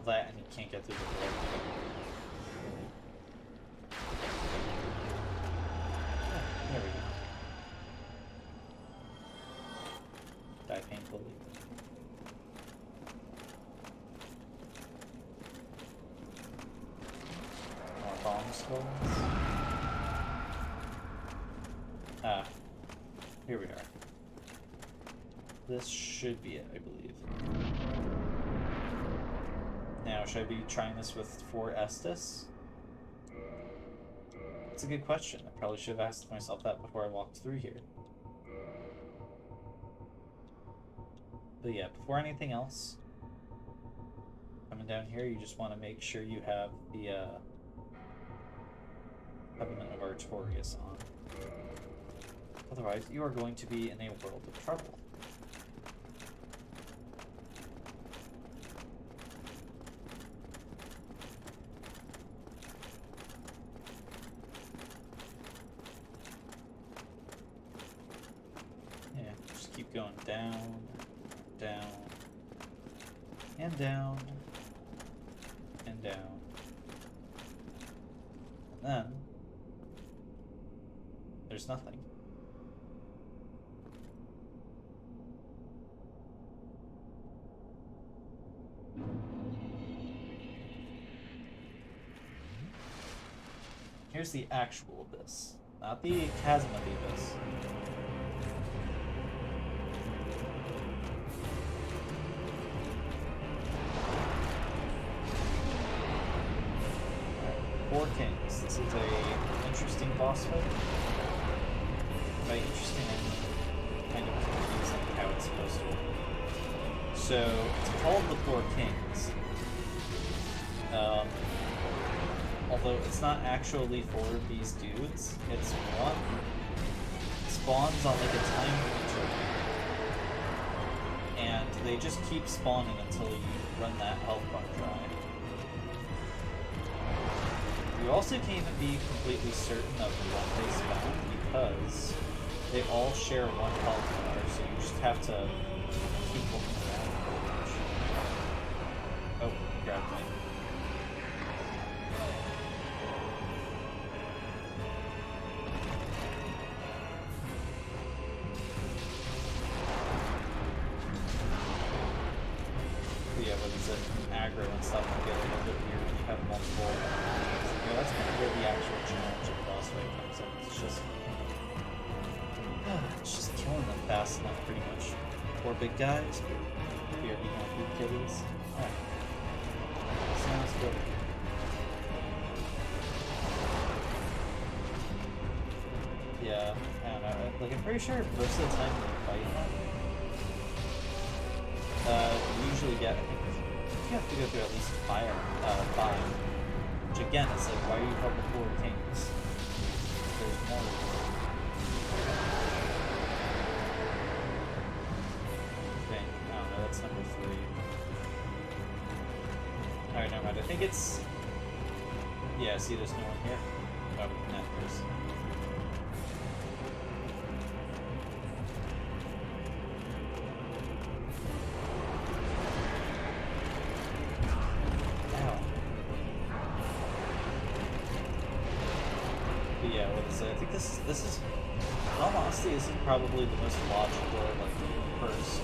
That, and he can't get through the door. Oh, there we go. Die painfully. More bomb skulls. Ah, here we are. This should be it, I believe. Now, should I be trying this with 4 Estus? That's a good question. I probably should have asked myself that before I walked through here. But yeah, before anything else, coming down here, you just want to make sure you have the Covenant of Artorias on. Otherwise, you are going to be in a world of trouble. Yeah, just keep going down. Down, and down, and down, and then there's nothing. Here's the actual abyss, not the chasm of the abyss. Four Kings. This is a interesting boss fight. By interesting, I'm kind of confusing how it's supposed to work. So it's called the Four Kings. Although it's not actually four of these dudes, it's one spawns on like a time interval, and they just keep spawning until you run that health bar dry. You also can't even be completely certain of when they spawn because they all share one health bar, so you just have to keep looking around pretty much. Oh, he grabbed me. Yeah, what is it? Aggro and stuff can get a little bit weird when you have multiple. You know, that's kind of where the actual challenge of the boss fight comes in. It's just killing them fast enough, pretty much. Four big guys. Here, be happy, kitties. Alright. Sounds good. Yeah, I don't know. Like, I'm pretty sure most of the time when you fight them, you usually get, I think you have to go through at least five. Which again, is like, why are you called the Four Kings? There's more. Okay, I don't know, that's number 3. Alright, never mind. I think it's... Yeah, see, there's no one here. Oh, no, there's... Yeah, what is it? I think this is, in all honesty, this is probably the most logical, like, first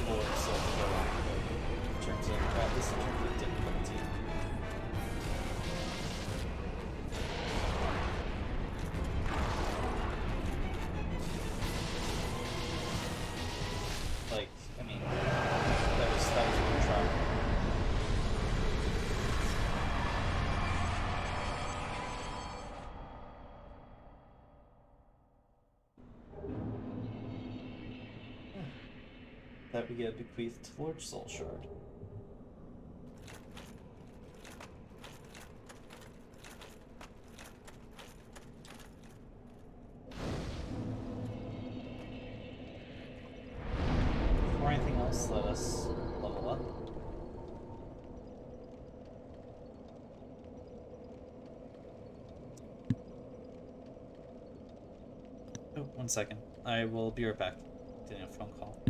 Lord Soul to go on in terms of, at least in terms of difficulty. Like, I mean, that was really trying. That we get bequeathed to Lord Soul Shard. Before anything else, let us level up. Oh, 1 second. I will be right back. Getting a phone call.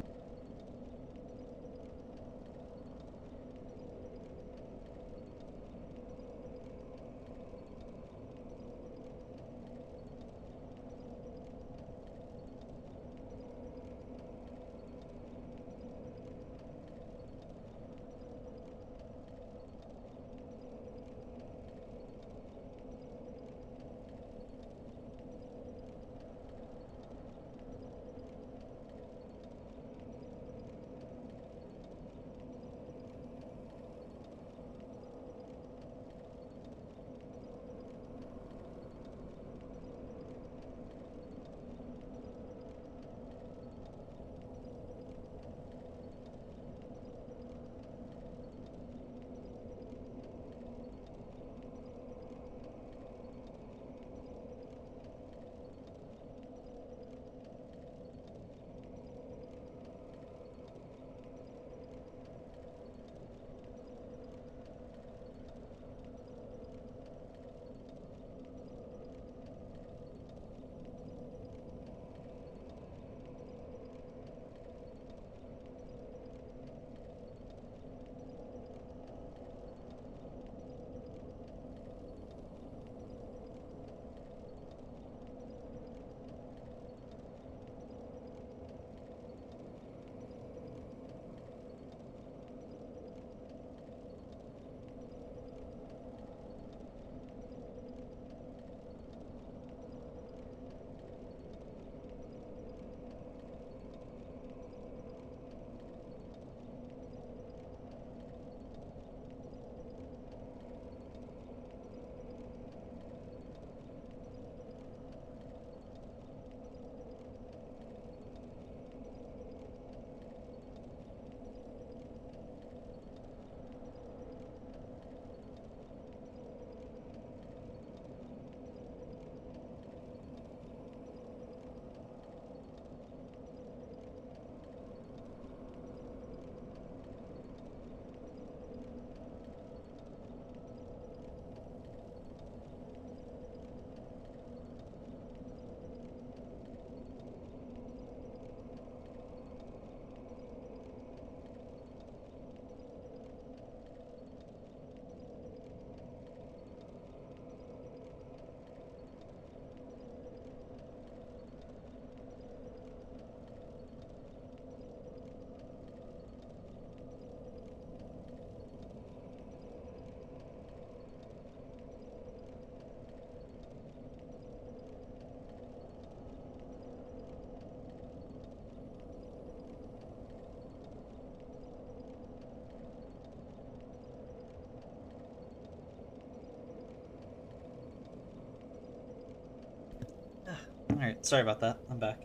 Alright, sorry about that. I'm back.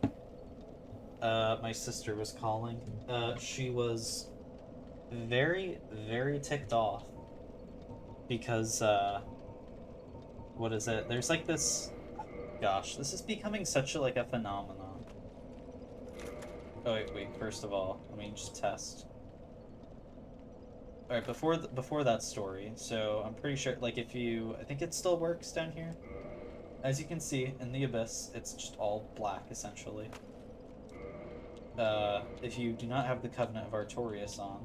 My sister was calling. She was very, very ticked off because, what is it? There's like this... Gosh, this is becoming such a, like a phenomenon. Oh, wait, first of all, let me just test. Alright, before that story, so I'm pretty sure, like, if you... I think it still works down here. As you can see, in the Abyss, it's just all black, essentially. If you do not have the Covenant of Artorias on,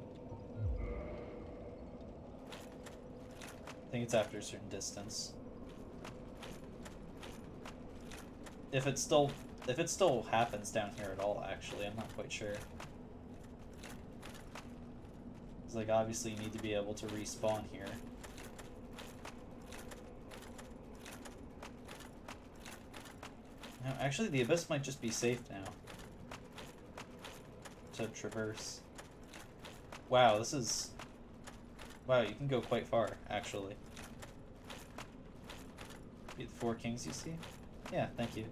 I think it's after a certain distance. If it still happens down here at all, actually, I'm not quite sure. It's like, obviously you need to be able to respawn here. No, actually the Abyss might just be safe now to traverse. Wow, this is... Wow, you can go quite far, actually. The 4 kings you see? Yeah, thank you.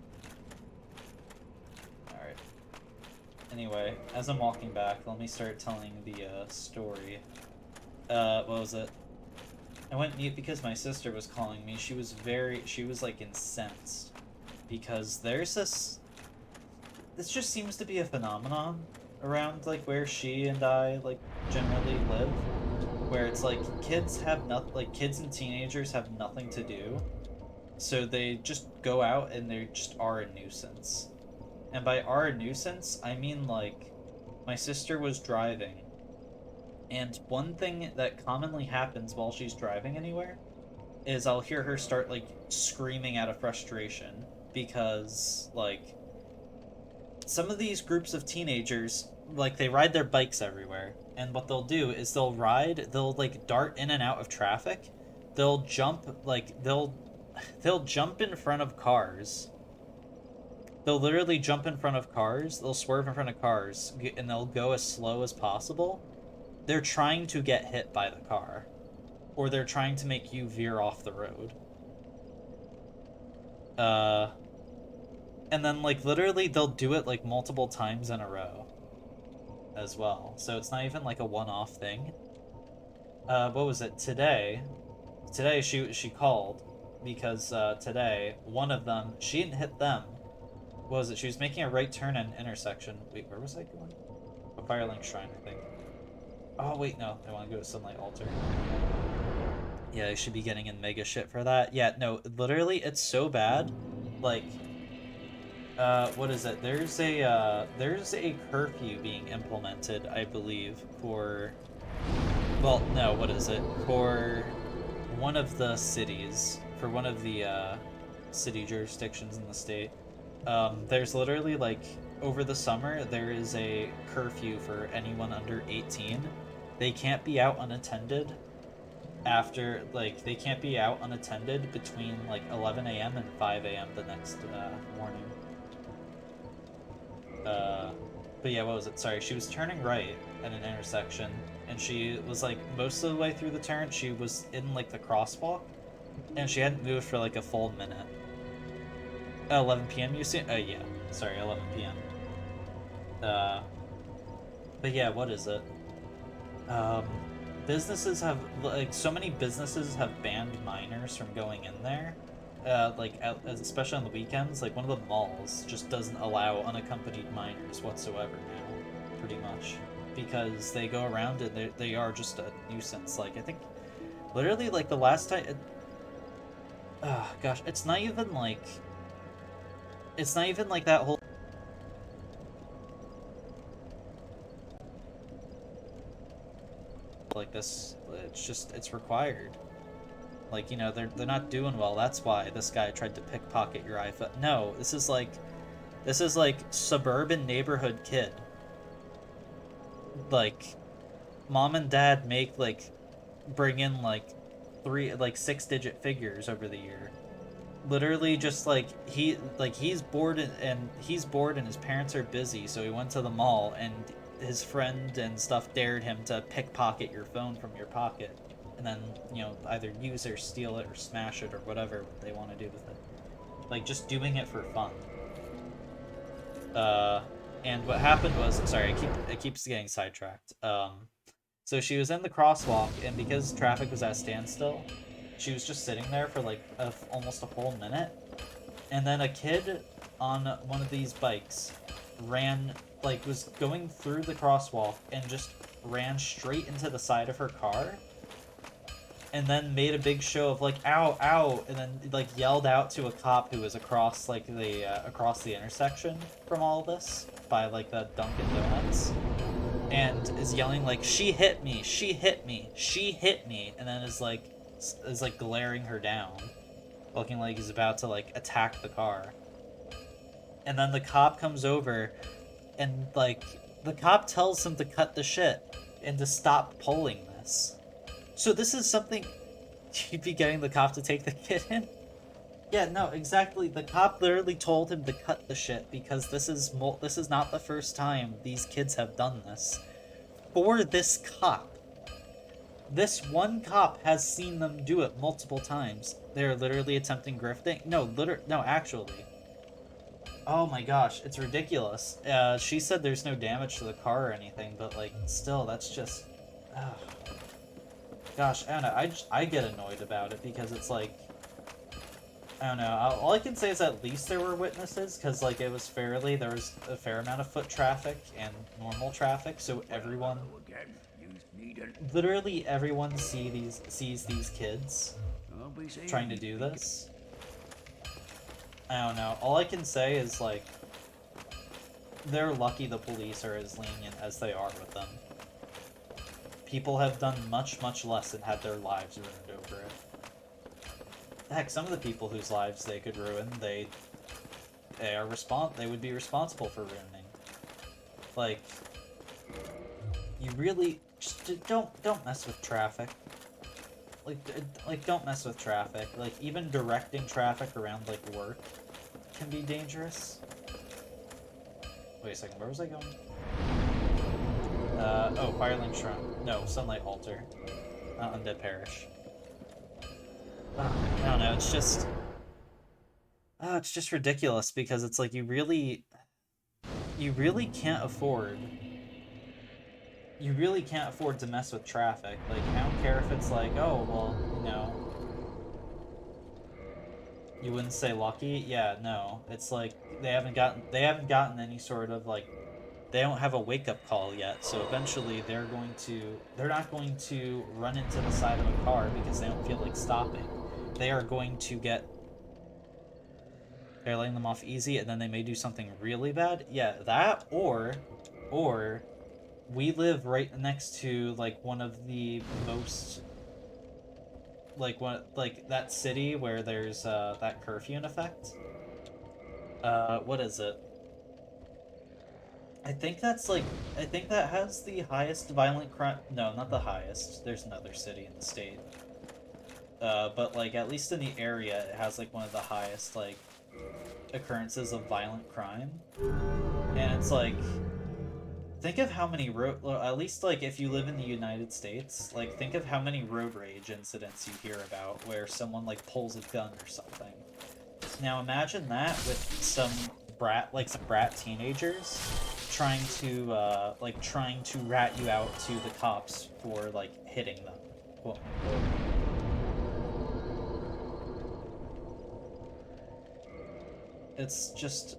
Alright. Anyway, as I'm walking back, let me start telling the story. What was it? I went mute because my sister was calling me. She was like incensed. Because there's this just seems to be a phenomenon around like where she and I like generally live, where it's like kids and teenagers have nothing to do, so they just go out and they just are a nuisance. And by are a nuisance, I mean like my sister was driving, and one thing that commonly happens while she's driving anywhere is I'll hear her start like screaming out of frustration because like some of these groups of teenagers, like, they ride their bikes everywhere, and what they'll do is they'll like dart in and out of traffic. They'll jump jump in front of cars. They'll literally jump in front of cars. They'll swerve in front of cars, and they'll go as slow as possible. They're trying to get hit by the car, or they're trying to make you veer off the road. And then, like, literally they'll do it, like, multiple times in a row as well. So it's not even, like, a one-off thing. What was it? Today she called because, today, one of them, she didn't hit them. What was it? She was making a right turn at an intersection. Wait, where was I going? A Firelink Shrine, I think. Oh, wait, no. I want to go to Sunlight Altar. Yeah, I should be getting in mega shit for that. Yeah, no, literally, it's so bad. Like... what is it? There's a curfew being implemented, I believe, for... Well, no, what is it? For one of the cities, for one of the, city jurisdictions in the state. There's literally, like, over the summer, there is a curfew for anyone under 18. They can't be out unattended after, like, they can't be out unattended between, like, 11 a.m. and 5 a.m. the next, morning. But yeah, what was it? Sorry, she was turning right at an intersection, and she was, like, most of the way through the turn, she was in, like, the crosswalk, and she hadn't moved for, like, a full minute. 11 p.m. you see? Yeah. Sorry, 11 p.m. But yeah, what is it? Businesses have, like, so many businesses have banned minors from going in there. Like, especially on the weekends, like, one of the malls just doesn't allow unaccompanied minors whatsoever now, pretty much. Because they go around and they are just a nuisance. Like, I think, literally, like, the last time... gosh, it's not even, like that whole... Like this, it's required. Like, you know, they're not doing well. That's why this guy tried to pickpocket your iPhone. No, this is like suburban neighborhood kid. Like, mom and dad bring in like 6-digit figures over the year. Literally just like he's bored and his parents are busy, so he went to the mall and his friend and stuff dared him to pickpocket your phone from your pocket. And then, you know, either use or steal it or smash it or whatever they want to do with it. Like, just doing it for fun. And what happened was, sorry, it keeps getting sidetracked. So she was in the crosswalk, and because traffic was at a standstill, she was just sitting there for like almost a whole minute, and then a kid on one of these bikes was going through the crosswalk and just ran straight into the side of her car, and then made a big show of like ow ow, and then like yelled out to a cop who was across like across the intersection from all of this by like the Dunkin' Donuts, and is yelling like she hit me, she hit me, she hit me, and then is like glaring her down, looking like he's about to like attack the car. And then the cop comes over, and like the cop tells him to cut the shit and to stop pulling this. So this is something you'd be getting the cop to take the kid in? Yeah, no, exactly. The cop literally told him to cut the shit because this is not the first time these kids have done this. For this cop. This one cop has seen them do it multiple times. They're literally attempting grifting. No, actually. Oh my gosh, it's ridiculous. She said there's no damage to the car or anything, but like, still, that's just... Gosh, I don't know, I get annoyed about it because it's like... I don't know, all I can say is at least there were witnesses, because like, there was a fair amount of foot traffic and normal traffic, so everyone... Literally everyone sees these kids trying to do this. I don't know. All I can say is, like, they're lucky the police are as lenient as they are with them. People have done much, much less and had their lives ruined over it. Heck, some of the people whose lives they could ruin, they would be responsible for ruining. Like, you really just don't mess with traffic. Like don't mess with traffic. Like, even directing traffic around like work can be dangerous. Wait a second, where was I going? Oh, Firelink Shrine. No, Sunlight Altar. Undead Parish. I don't know, it's just ridiculous because it's like you really can't afford to mess with traffic. Like, I don't care if it's like, oh, well, you know, you wouldn't say lucky? Yeah, no. It's like they haven't gotten any sort of like, they don't have a wake-up call yet, so eventually they're not going to run into the side of a car because they don't feel like stopping. They are going to they're letting them off easy, and then they may do something really bad. Yeah, that, or we live right next to like one of the most that city where there's that curfew in effect. What is it? I think that has the highest violent crime. No, not the highest. There's another city in the state. But like, at least in the area, it has like one of the highest like occurrences of violent crime. And it's like, think of how many at least like if you live in the United States, like think of how many road rage incidents you hear about where someone like pulls a gun or something. Now imagine that with some brat teenagers trying to rat you out to the cops for like hitting them, quote unquote. It's just,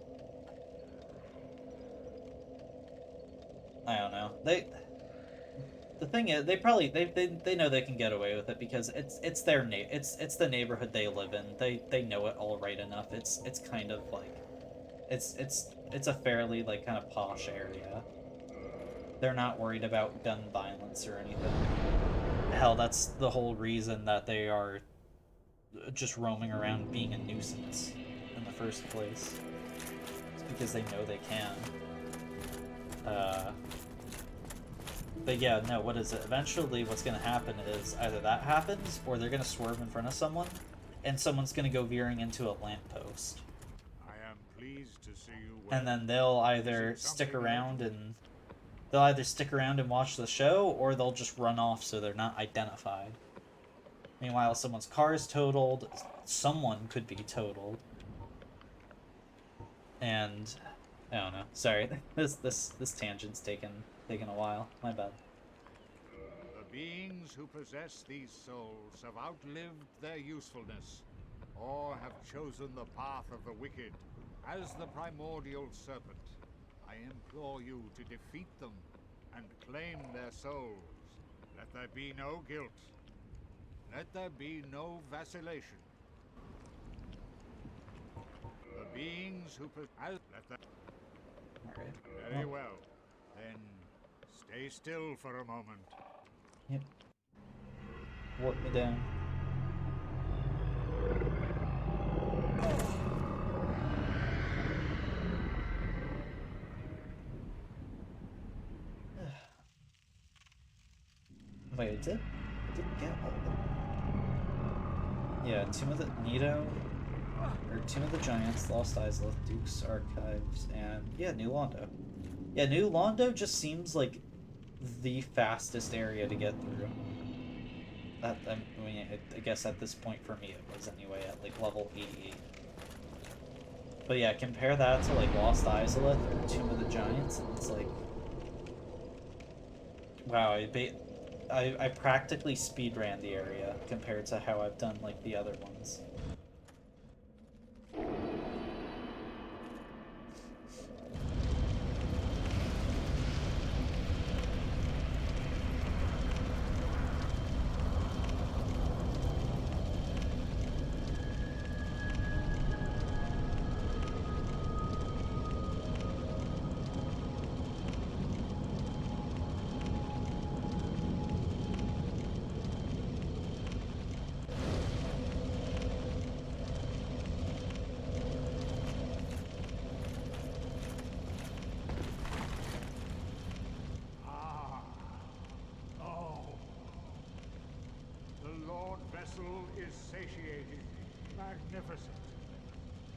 I don't know. The thing is, they know they can get away with it because it's the neighborhood they live in. They know it all right enough. It's kind of like, it's a fairly like kind of posh area. They're not worried about gun violence or anything. Hell, that's the whole reason that they are just roaming around being a nuisance in the first place. It's because they know they can. But yeah, no, what is it? Eventually what's going to happen is either that happens, or they're going to swerve in front of someone, and someone's going to go veering into a lamppost. I am pleased to see you And then they'll either stick around and watch the show, or they'll just run off so they're not identified. Meanwhile, someone's car is totaled, someone could be totaled. And I don't know. Sorry, this tangent's taken a while. My bad. The beings who possess these souls have outlived their usefulness, or have chosen the path of the wicked. As the primordial serpent, I implore you to defeat them and claim their souls. Let there be no guilt. Let there be no vacillation. The beings who let them... Alright. Very well. Then stay still for a moment. Yep. Warp me down. Wait, I did get all of them. Yeah, Tomb of the Nito, or Tomb of the Giants, Lost Isleth, Duke's Archives, and yeah, New Londo. Yeah, New Londo just seems like the fastest area to get through. That, I mean, I guess at this point for me it was anyway, at like level 88. But yeah, compare that to like Lost Isleth or Tomb of the Giants, and it's like, wow, I practically speedran the area compared to how I've done like the other ones. Is satiated, magnificent.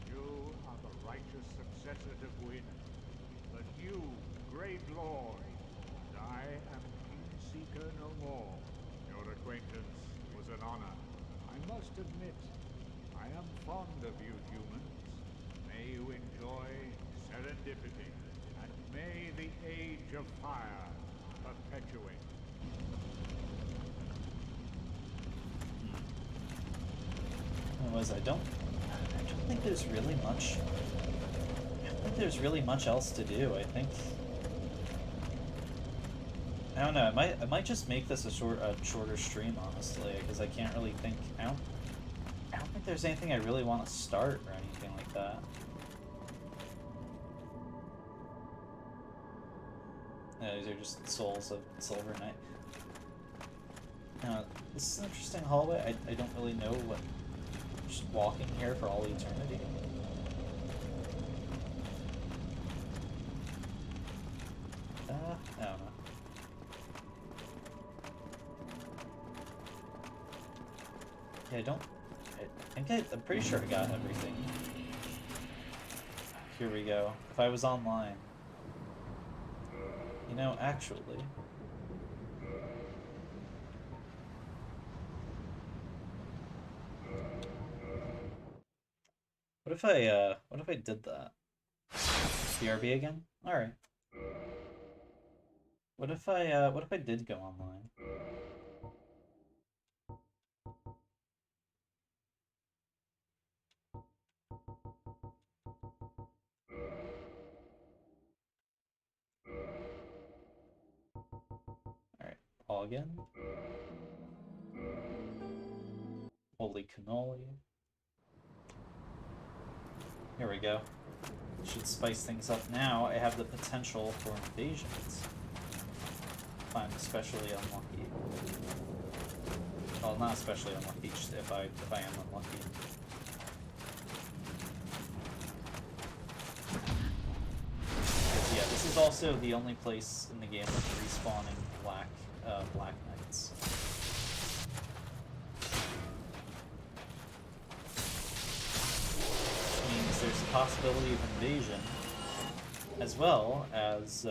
You are the righteous successor to Gwyn, the new great lord, and I am Kingseeker no more. Your acquaintance was an honor. I must admit, I am fond of you humans. May you enjoy serendipity, and may the age of fire perpetuate. I don't think there's really much. I don't think there's really much else to do. I think. I don't know. I might just make this a shorter stream, honestly, because I can't really think. I don't think there's anything I really want to start or anything like that. These are just Souls of Silver Knight. This is an interesting hallway. I don't really know what. Just walking here for all eternity. I don't know. Yeah, I'm pretty sure I got everything. Here we go. If I was online. You know, actually. What if I did that? BRB again? Alright. What if I did go online? Alright, all again. Holy cannoli. Here we go. Should spice things up now. I have the potential for invasions. If I'm especially unlucky. Well, not especially unlucky, just if I am unlucky. Yeah, this is also the only place in the game with respawning Black Knights. Means there's a possibility of invasion, as well as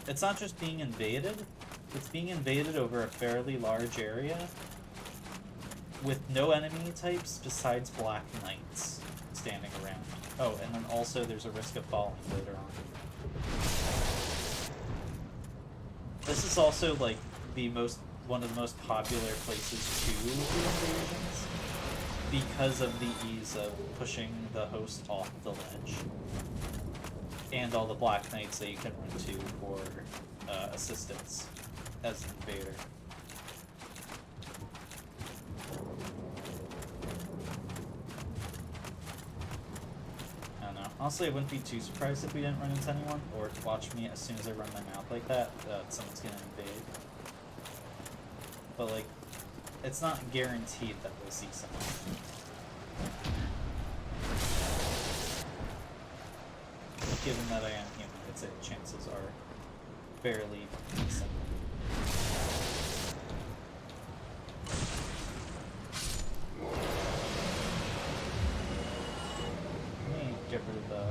it's not just being invaded, it's being invaded over a fairly large area with no enemy types besides Black Knights standing around. Oh, and then also there's a risk of falling later on. This is also like one of the most popular places to do invasions because of the ease of pushing the host off the ledge and all the Black Knights that you can run to for assistance as an invader. Honestly, I wouldn't be too surprised if we didn't run into anyone, or watch me as soon as I run my mouth like that, someone's gonna invade. But, like, it's not guaranteed that we'll see someone. Given that I am human, I'd say the chances are fairly decent. Get rid of the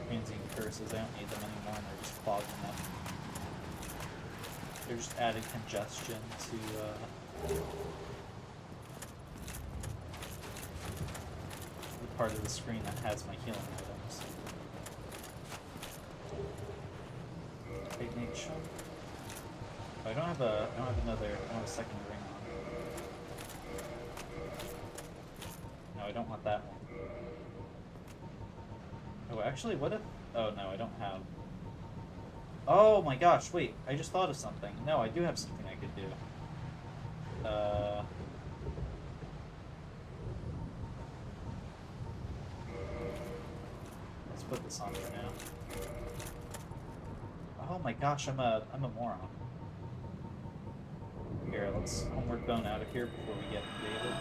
transient curses. I don't need them anymore, and they're just clogging up. They're just adding congestion to the part of the screen that has my healing items. Ignite shell. Oh, I don't have another second ring on. No, I don't want that one. Oh, actually, what if... Oh, no, I don't have... Oh my gosh, wait, I just thought of something. No, I do have something I could do. Let's put this on for now. Oh my gosh, I'm a moron. Here, let's homeward bone out of here before we get invaded.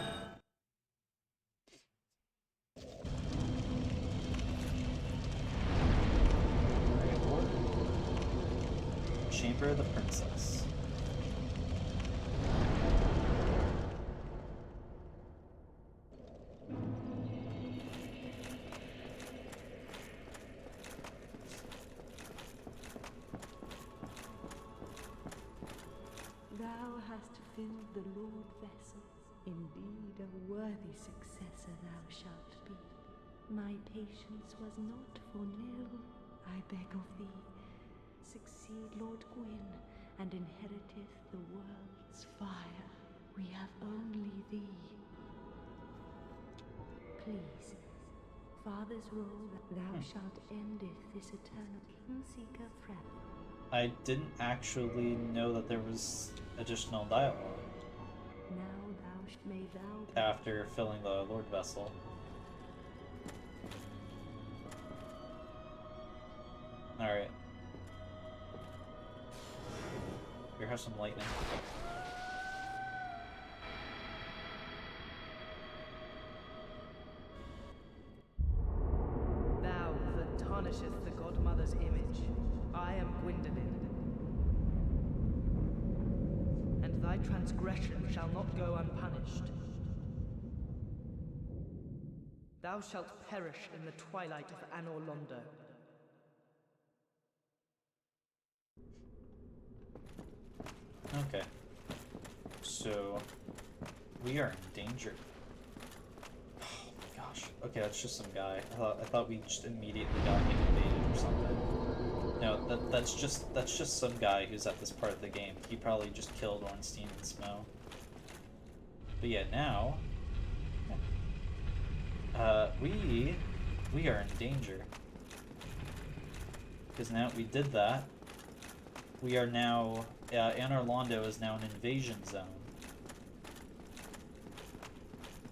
Chamber of the Princess. Thou hast filled the Lord vessel. Indeed, a worthy successor thou shalt be. My patience was not for nil. I beg of thee, succeed Lord Gwyn, and inheriteth the world's fire. We have only thee. Please, Father's role, thou shalt endeth this eternal Kingseeker friend. I didn't actually know that there was additional dialogue. Now may thou after filling the Lord Vessel. Alright. Here, have some lightning. Thou that tarnisheth the Godmother's image, I am Gwyndolin. And thy transgression shall not go unpunished. Thou shalt perish in the twilight of Anor Londo. Okay. So, we are in danger. Oh my gosh. Okay, that's just some guy. I thought we just immediately got invaded or something. No, that's just some guy who's at this part of the game. He probably just killed Ornstein and Smo. But yeah, now we are in danger. Because now we did that. We are now Anor Londo is now an invasion zone.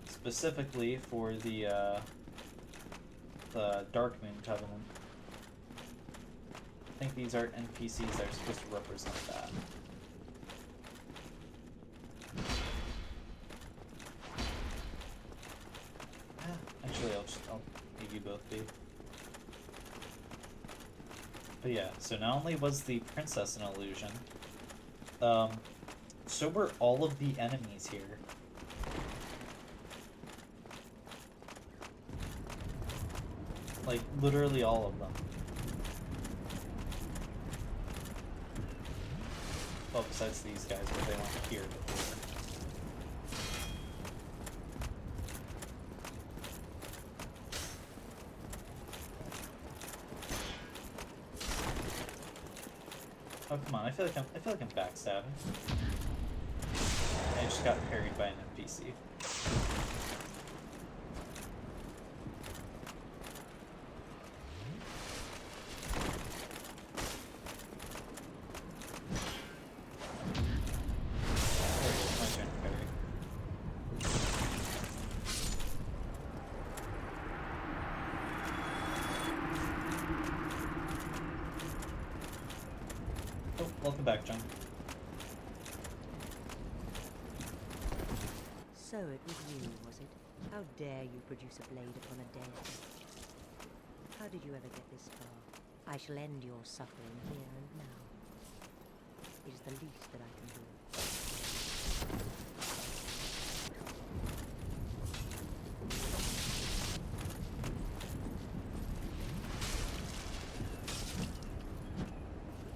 Specifically for the Darkmoon Covenant. I think these are NPCs that are supposed to represent that. Actually, I'll leave you both be. But yeah, so not only was the princess an illusion, so were all of the enemies here. Like, literally all of them. Well, besides these guys, but they weren't here before. Oh come on! I feel like I'm backstabbing. I just got parried by an NPC. Welcome back, John. So it was you, was it? How dare you produce a blade upon a deity? How did you ever get this far? I shall end your suffering here and now. It is the least that I can do.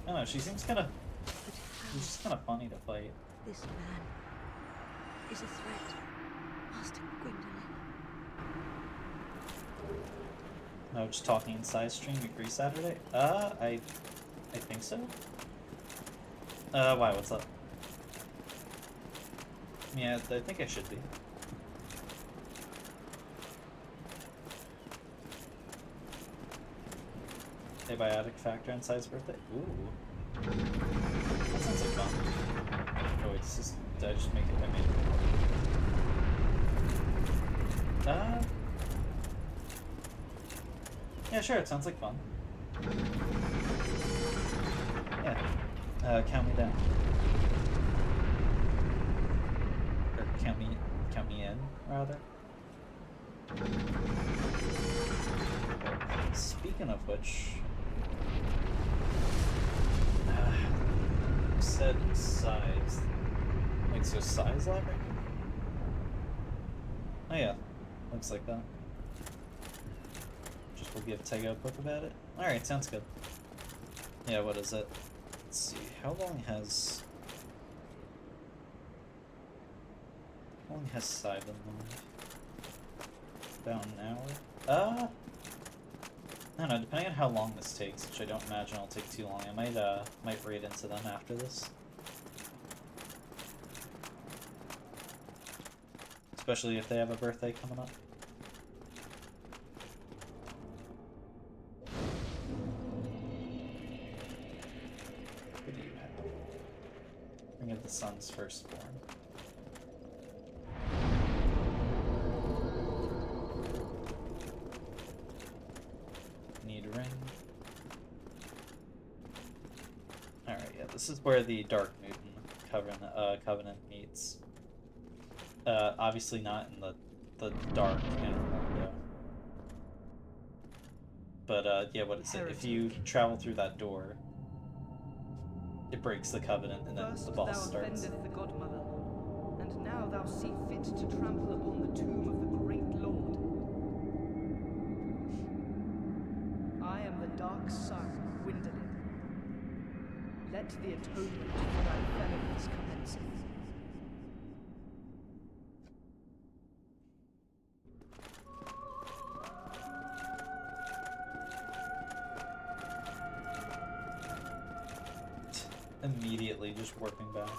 I don't know, she seems kinda... She's just kinda funny to fight. This man is a threat, Master Gwendolyn. No, just talking inside stream, agree Saturday? I think so. Why, what's up? Yeah, I think I should be. Abiotic factor on Side's birthday? Ooh. That sounds like fun. Oh wait, this is... Did I just make it? I made it. Yeah, sure, it sounds like fun. Yeah. Count me down. Or count me in, rather. Speaking of which... said size. Like, so size lag right here? Oh yeah, looks like that. Just will give Tego a book about it. Alright, sounds good. Yeah, what is it? Let's see, how long has Sai been live? About an hour? I don't know, depending on how long this takes, which I don't imagine it'll take too long, I might raid into them after this. Especially if they have a birthday coming up. What do you have? Ring of the Sun's Firstborn. Need a ring. Alright, yeah, this is where the Dark Moon Covenant meets. Obviously not in the dark in Londo. But, yeah, what is it? If you travel through that door, it breaks the Covenant, and then the boss starts. First thou offendeth the Godmother, and now thou see fit to trample upon the tomb of the great Lord. I am the Dark Sun, Gwendolyn. Let the atonement for thy felonies commence. Immediately just warping back.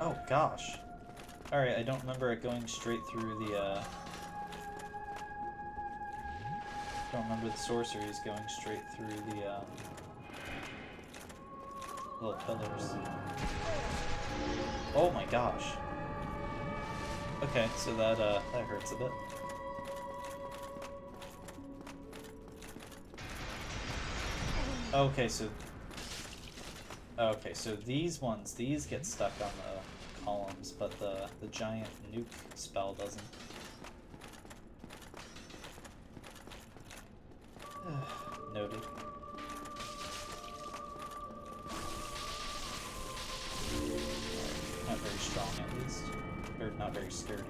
Oh gosh. Alright, I don't remember it going straight through the don't remember the sorceries going straight through the little pillars. Oh my gosh. Okay, so that hurts a bit. Okay, so these get stuck on the columns, but the giant nuke spell doesn't. Noted. Not very strong, at least. Or not very sturdy.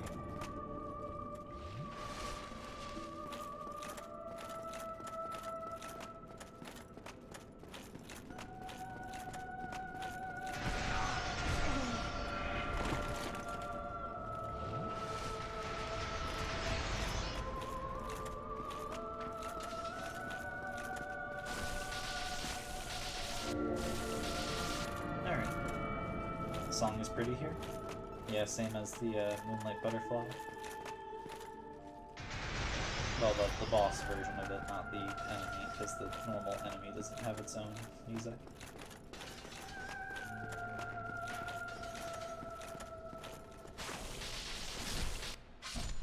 Song is pretty here. Yeah, same as the Moonlight Butterfly. Well, the boss version of it, not the enemy, because the normal enemy doesn't have its own music.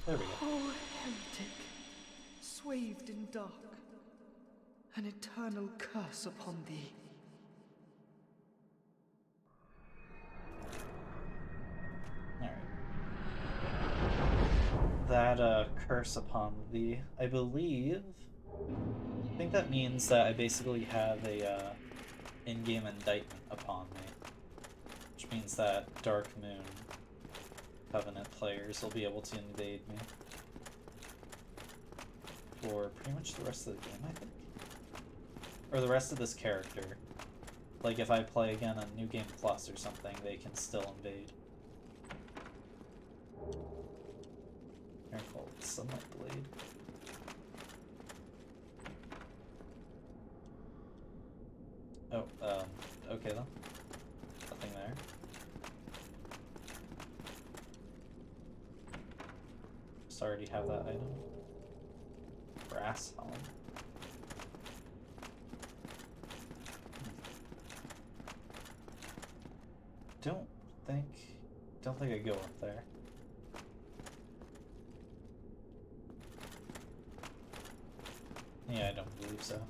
There we go. Oh, heretic, swathed in dark, an eternal curse upon thee. Alright. That, curse upon thee, I think that means that I basically have a, in-game indictment upon me. Which means that Dark Moon Covenant players will be able to invade me. For pretty much the rest of the game, I think. Or the rest of this character. Like, if I play again on New Game Plus or something, they can still invade. They're called Sunlight Blade. Oh, okay then. Nothing there. Just already have that item. Brass helm. Don't think I go up there. Yeah, I don't believe so.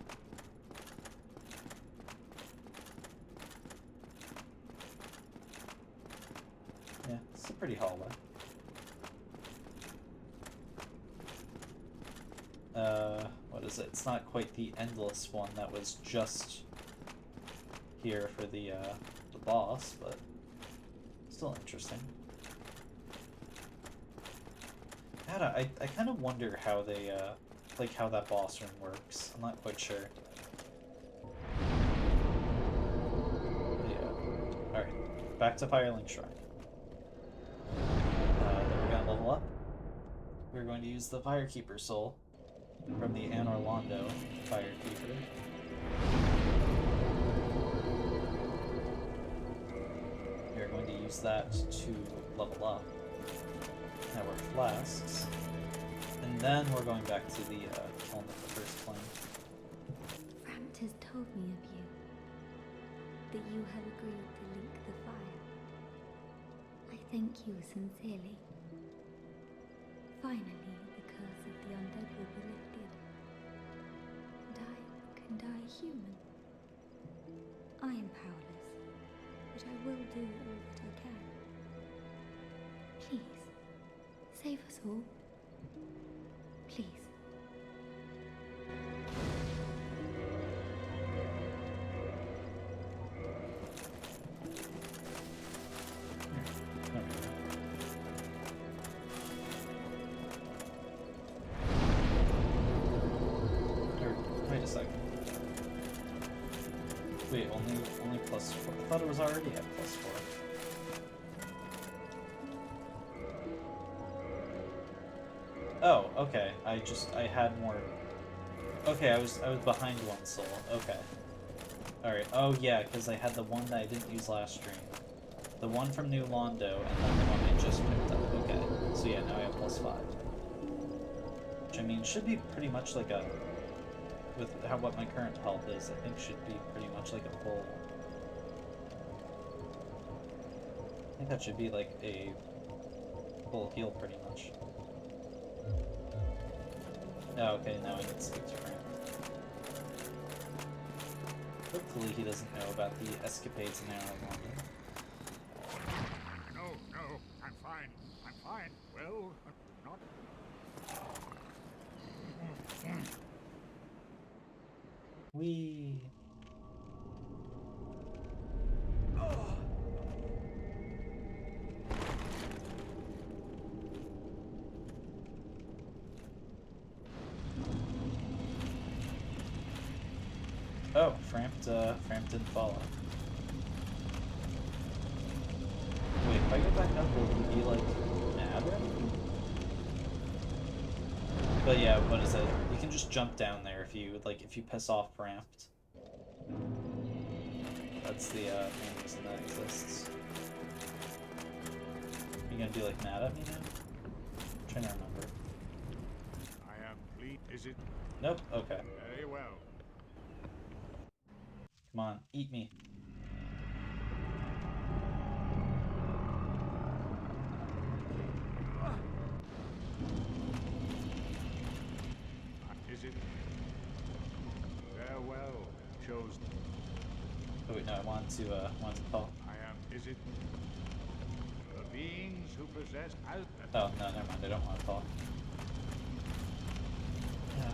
Yeah, it's a pretty hallway. What is it? It's not quite the endless one that was just here for the boss, but still interesting. I kind of wonder how they, like how that boss room works. I'm not quite sure. Yeah. Alright, back to Firelink Shrine. Then we're gonna level up. We're going to use the Firekeeper Soul from the Anor Londo Firekeeper. We're going to use that to level up our flasks. And then we're going back to the kiln of the first flame. Framt has told me of you. That you have agreed to link the fire. I thank you sincerely. Finally, the curse of the undead will be lifted. And I can die human. I am powerless, but I will do all that I can. Please, save us all. Please. Wait a second. Wait, only +4? I thought it was already at +4. Oh, okay. I had more. Okay, I was behind one soul. Okay. Alright. Oh yeah, because I had the one that I didn't use last stream. The one from New Londo, and then the one I just picked up. Okay. So yeah, now I have +5. Which, I mean, should be pretty much like a... With what my current health is, I think should be pretty much like a full... I think that should be like a full heal pretty much. Oh, okay, now I can speak to Frank. Hopefully he doesn't know about the escapades in Anor Londo. No, I'm fine. I'm fine. Well, not... Whee! Oh, Frampt didn't follow. Wait, if I go back up, will he be, like, mad or anything? But yeah, what is it? You can just jump down there if you piss off Frampt. That's the main reason that exists. You gonna be like mad at me now? I'm trying to remember. I am pleased. Is it? Nope. Okay. Very well. Come on, eat me. Is it? Farewell, chosen. Oh wait, no, I wanted to call. I am. Is it? The beings who possess. Oh no, never mind. I don't want to call. Yeah.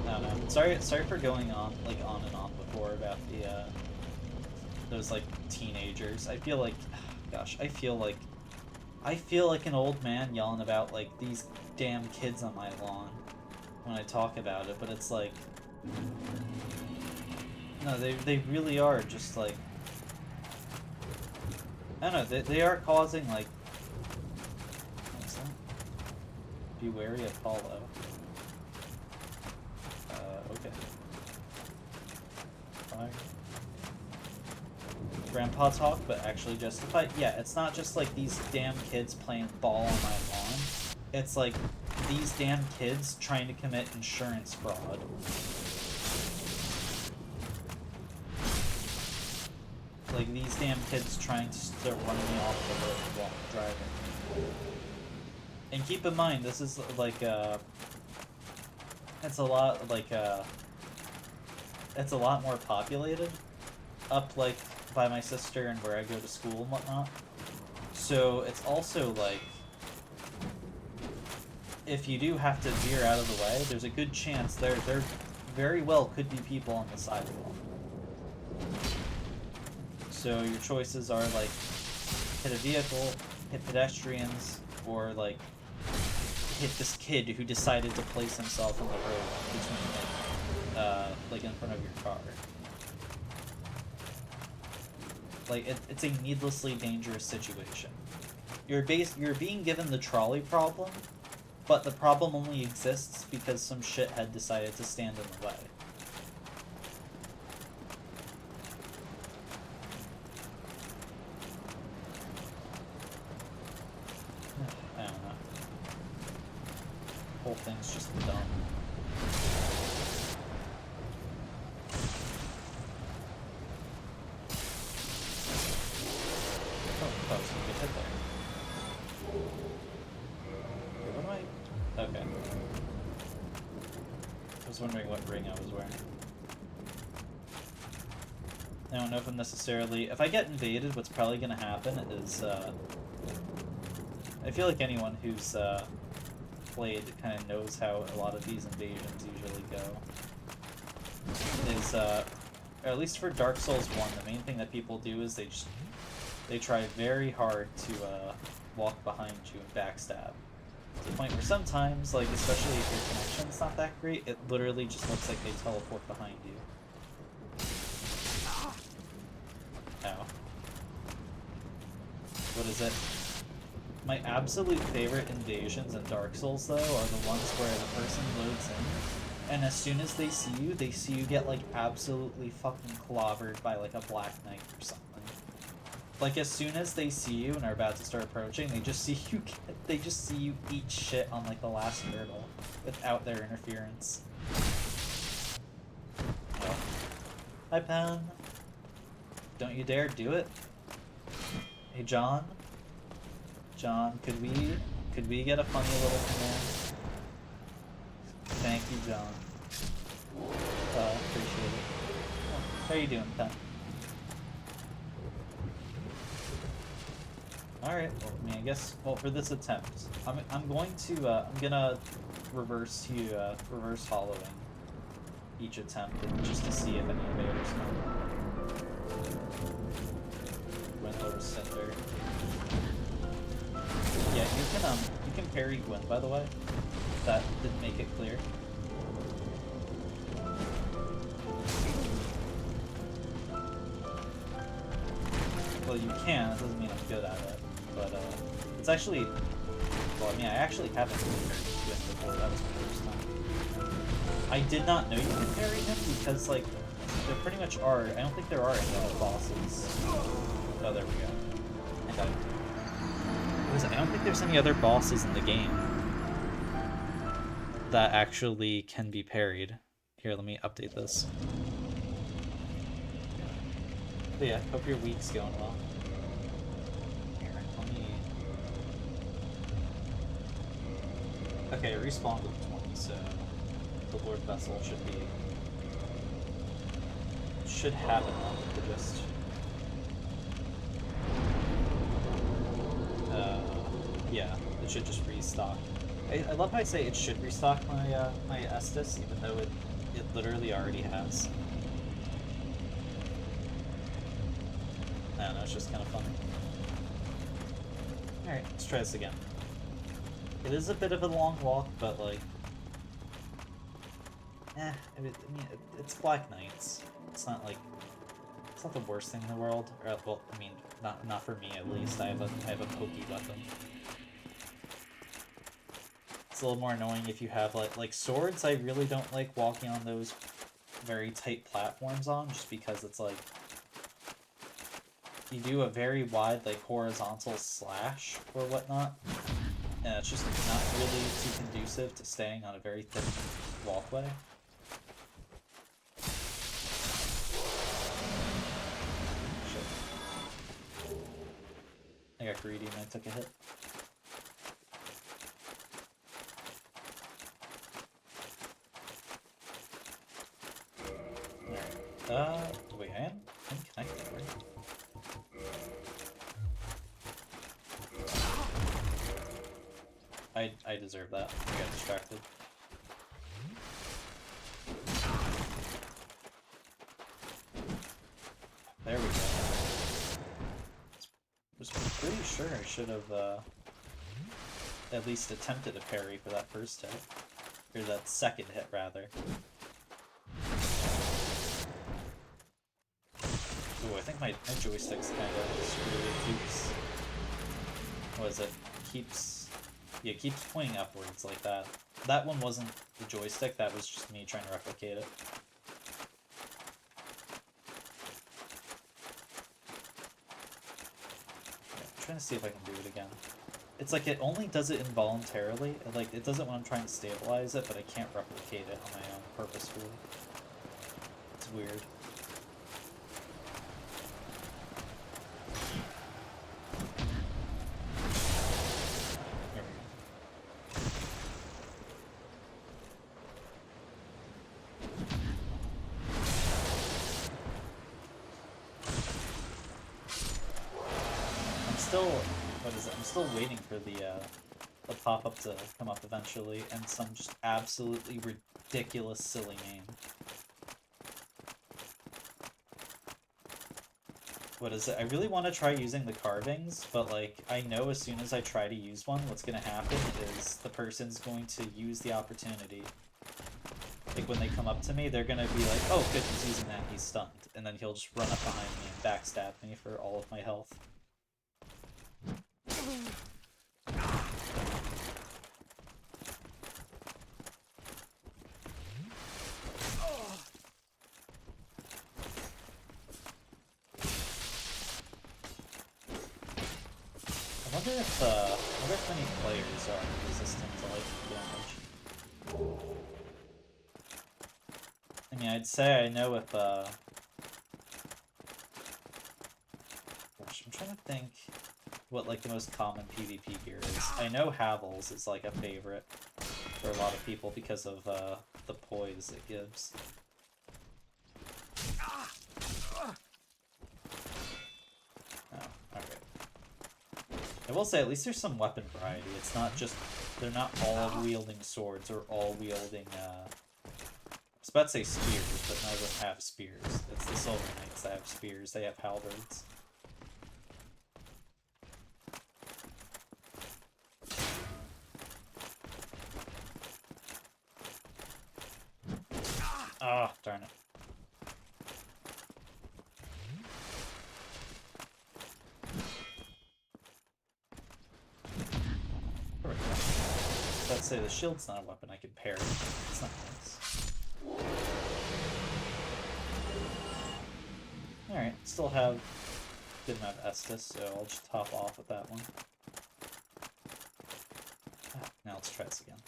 I don't know. Sorry for going on and on before about the those like teenagers. I feel like, gosh, I feel like an old man yelling about like these damn kids on my lawn when I talk about it, but it's like, no, they really are just like, I don't know, they are causing like, what's that? Be wary of Paulo. Okay. Fine. Grandpa talk, but actually justified. Yeah, it's not just like these damn kids playing ball on my lawn. It's like these damn kids trying to commit insurance fraud. Like these damn kids trying to start running me off the road while I'm driving. And keep in mind, this is like it's a lot like it's a lot more populated up like by my sister and where I go to school and whatnot. So it's also like, if you do have to veer out of the way, there's a good chance there very well could be people on the sidewalk. So your choices are like hit a vehicle, hit pedestrians, or like hit this kid who decided to place himself on the road between like in front of your car. Like it's a needlessly dangerous situation. You're being given the trolley problem, but the problem only exists because some shithead decided to stand in the way. I don't know. The whole thing's just dumb. Oh, that was a good hit there. Wait, what am I? Okay. I was wondering what ring I was wearing. I don't know if I'm necessarily... If I get invaded, what's probably gonna happen is, I feel like anyone who's, played kind of knows how a lot of these invasions usually go. Is, or at least for Dark Souls 1, the main thing that people do is they try very hard to, walk behind you and backstab. To the point where sometimes, like, especially if your connection's not that great, it literally just looks like they teleport behind you. Ow. What is it? My absolute favorite invasions in Dark Souls, though, are the ones where the person loads in, and as soon as they see you get, like, absolutely fucking clobbered by, like, a Black Knight or something. Like, as soon as they see you and are about to start approaching, they just see you eat shit on, like, the last hurdle without their interference. Oh. Hi, Pen. Don't you dare do it. Hey, John? John, could we get a funny little command? Thank you, John. Appreciate it. Oh, how are you doing, Pen? Alright, well, I mean, I guess, well, for this attempt, I'm gonna reverse hollowing each attempt just to see if any invaders come. Gwynlord Cinder. Yeah, you can parry Gwyn, by the way. That didn't make it clear. Well, you can, it doesn't mean I'm good at it. But, it's actually... Well, I mean, I actually haven't parried Gwyn before, that was the first time. I did not know you could parry him because, like, there pretty much are. I don't think there are any other bosses. Oh, there we go. I got it. I don't think there's any other bosses in the game that actually can be parried. Here, let me update this. But yeah, hope your week's going well. Here, let me... Okay, it respawned with 20, so the Lord Vessel should have enough to just... yeah, it should just restock. I love how I say it should restock my my Estus, even though it literally already has. I don't know, it's just kind of funny. Alright, let's try this again. It is a bit of a long walk, but like... I mean, it's Black Knights. It's not like... It's not the worst thing in the world. Or, well, I mean, not for me at least. I have a pokey weapon. It's a little more annoying if you have like swords. I really don't like walking on those very tight platforms on, just because it's like you do a very wide like horizontal slash or whatnot, and it's just not really too conducive to staying on a very thin walkway. Shit. I got greedy and I took a hit. Wait, I am connected, right? I deserve that. I got distracted. There we go. I was pretty sure I should have at least attempted a parry for that first hit. Or that second hit, rather. Ooh, I think my joystick's kind of screwed. It keeps pointing upwards like that. That one wasn't the joystick, that was just me trying to replicate it. Yeah, I'm trying to see if I can do it again. It's like it only does it involuntarily. Like, it does it when I'm trying to stabilize it, but I can't replicate it on my own purposefully. It's weird. I'm still waiting for the pop-up to come up eventually, and some just absolutely ridiculous silly name. What is it? I really want to try using the carvings, but like, I know as soon as I try to use one, what's going to happen is the person's going to use the opportunity. Like, when they come up to me, they're going to be like, oh, good, he's using that, he's stunned. And then he'll just run up behind me and backstab me for all of my health. I wonder if many players are resistant to like damage. I mean, I'd say I know if gosh, I'm trying to think what like the most common PvP gear is. I know Havel's is like a favorite for a lot of people because of the poise it gives. I will say, at least there's some weapon variety. It's not just... They're not all wielding swords or all wielding, I was about to say spears, but none of them have spears. It's the Souls Knights that have spears. They have halberds. Ah, darn it. Let's say the shield's not a weapon I can parry. It's not nice. still have good amount of Estus, so I'll just top off with that one. Ah, now let's try this again.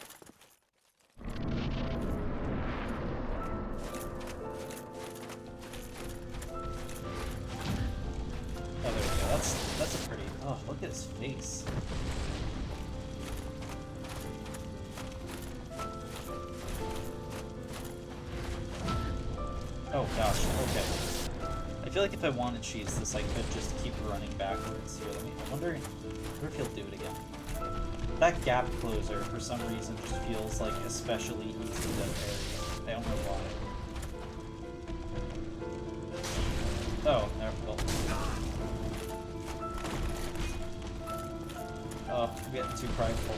Oh, there we go. That's a pretty. Oh, look at his face. Oh gosh. Okay. I feel like if I wanted to cheese this, I could just keep running backwards here. I wonder if he'll do it again. That gap closer, for some reason, just feels like especially easy to parry. I don't know why. Oh, there we go. Oh, I'm getting too prideful.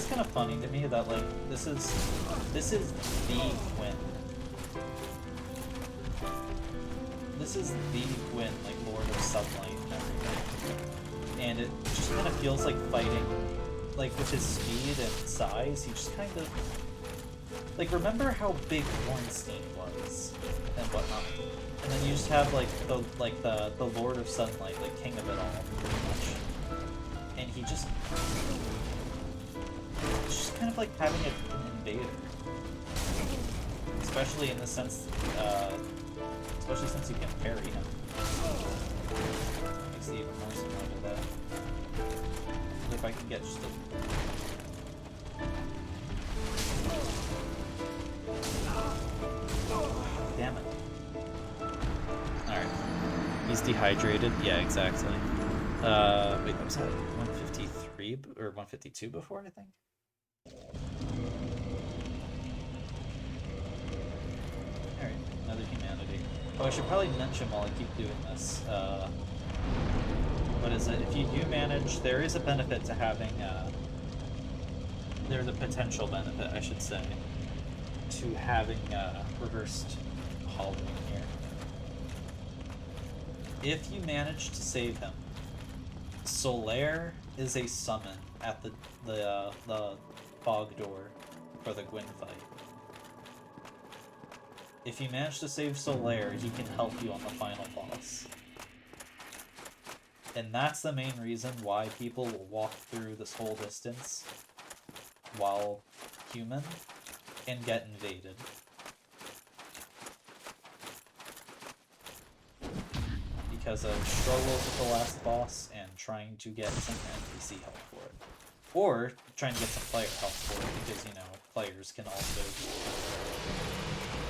Kind of funny to me that like this is the Gwyn. This is the Gwyn, like Lord of Sunlight and everything. And it just kind of feels like fighting, like with his speed and size, he just kind of like, remember how big Ornstein was and whatnot. And then you just have like the Lord of Sunlight, like king of it all, pretty much. And he just kind of like having an invader, especially in the sense, especially since you can parry him. Makes it even more similar to that. If I can get just a... Damn it. Alright. He's dehydrated? Yeah, exactly. Wait, what was that? 153 or 152 before, I think? Alright, another humanity. Oh, I should probably mention while I keep doing this, what is it? If you do manage, there is a benefit to having, there's a potential benefit, I should say, to having, reversed hollowing here. If you manage to save him, Solaire is a summon at the fog door for the Gwyn fight. If you manage to save Solaire, he can help you on the final boss. And that's the main reason why people will walk through this whole distance while human and get invaded. Because of struggles with the last boss and trying to get some NPC help for it. Or trying to get some player help for it, because, you know, players can also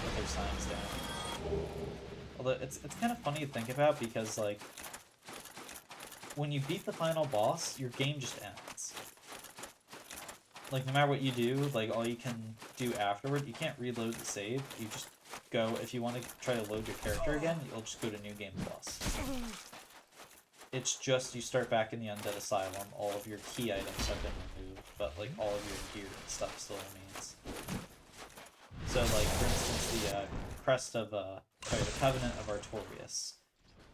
put their signs down. Although, it's kind of funny to think about, because, like, when you beat the final boss, your game just ends. Like, no matter what you do, like, all you can do afterward, you can't reload the save, you just go, if you want to try to load your character again, you'll just go to New Game Plus. It's just, you start back in the Undead Asylum, all of your key items have been removed, but, like, all of your gear and stuff still remains. So, like, for instance, the Crest of, sorry, the Covenant of Artorias.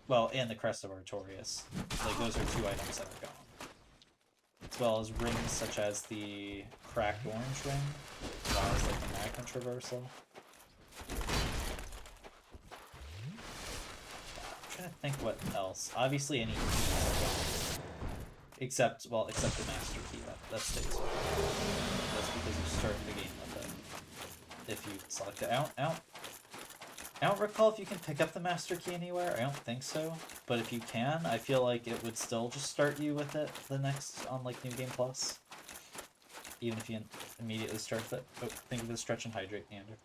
Well, and the Crest of Artorias. Like, those are two items that are gone. As well as rings such as the Cracked Orange Ring, as well as, like, the Magma Traversal. I'm trying to think what else. Obviously, any keys are gone. Except the Master Key, that stays with you. That's because you started the game with it. If you select it out. I don't recall if you can pick up the Master Key anywhere. I don't think so. But if you can, I feel like it would still just start you with it the next on, like, New Game Plus. Even if you immediately start it. Oh, think of the Stretch and Hydrate, Neander.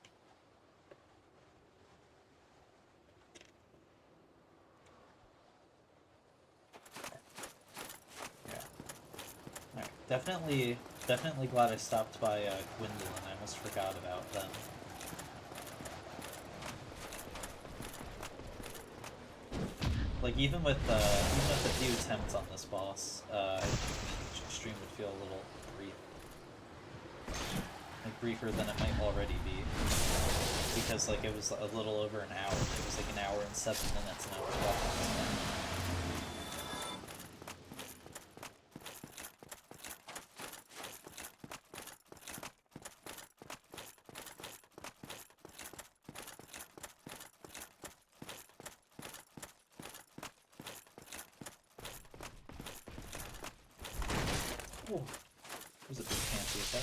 Yeah. Alright. Definitely glad I stopped by Gwendolyn. I almost forgot about them. like even with a few attempts on this boss, stream would feel a little brief, like briefer than it might already be, because like it was a little over an hour. It was like an hour and 7 minutes, and I was watching. Oh, was a big fancy attack.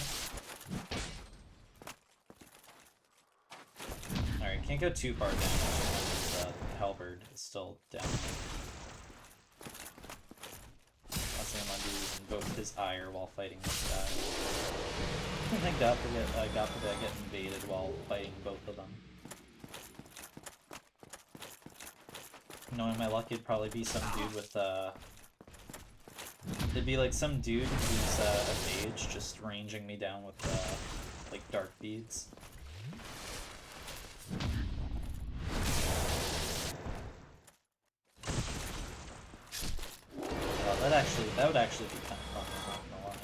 Alright, can't go too far down because Halberd is still down. Last thing I'm gonna do is invoke his ire while fighting this guy. I think God forbid I get invaded while fighting both of them. Knowing my luck, it'd probably be some dude with it'd be like some dude who's a mage just ranging me down with like dark beads. That would actually be kind of fun, I'm not gonna lie.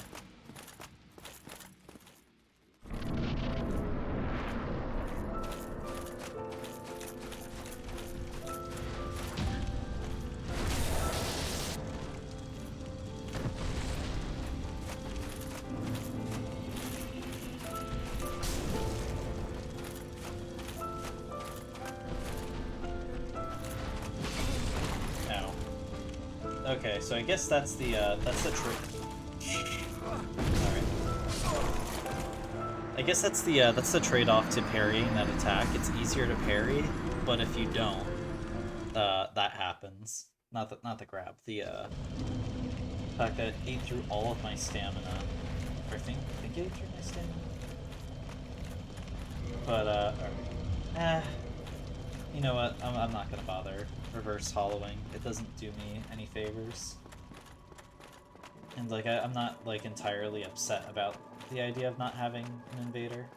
Okay, so I guess that's the trick. Alright. I guess that's the trade-off to parrying that attack. It's easier to parry, but if you don't, that happens. Not the grab. The fact that it ate through all of my stamina. Or I think it ate through my stamina. But alright. You know what? I'm not gonna bother reverse hollowing. It doesn't do me any favors. And like I'm not like entirely upset about the idea of not having an invader.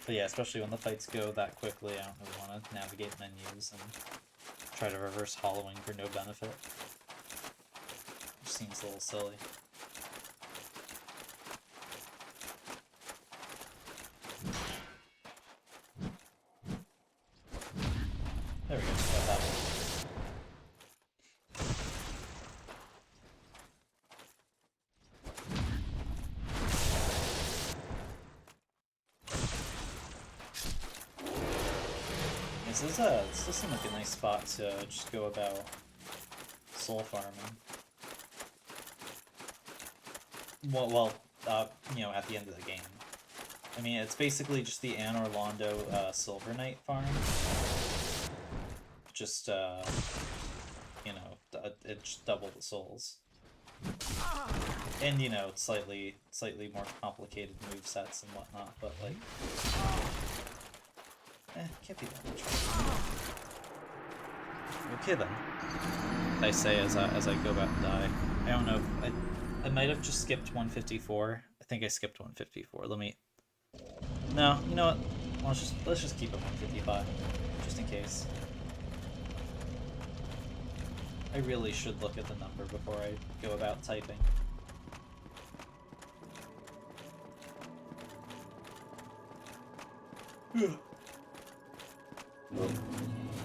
But yeah, especially when the fights go that quickly, I don't really want to navigate menus and try to reverse hollowing for no benefit. Which seems a little silly. There we go, got that one. This does seem like a nice spot to just go about soul farming. Well, you know, at the end of the game. I mean, it's basically just the Anne or Londo Silver Knight farm. Just, you know, it just double the souls. And, you know, it's slightly more complicated movesets and whatnot, but, like... can't be that much. Okay, then. I say as I go about to die. I don't know if... I might have just skipped 154. I think I skipped 154. Let me... No, you know what? Let's just keep it 155, just in case. I really should look at the number before I go about typing.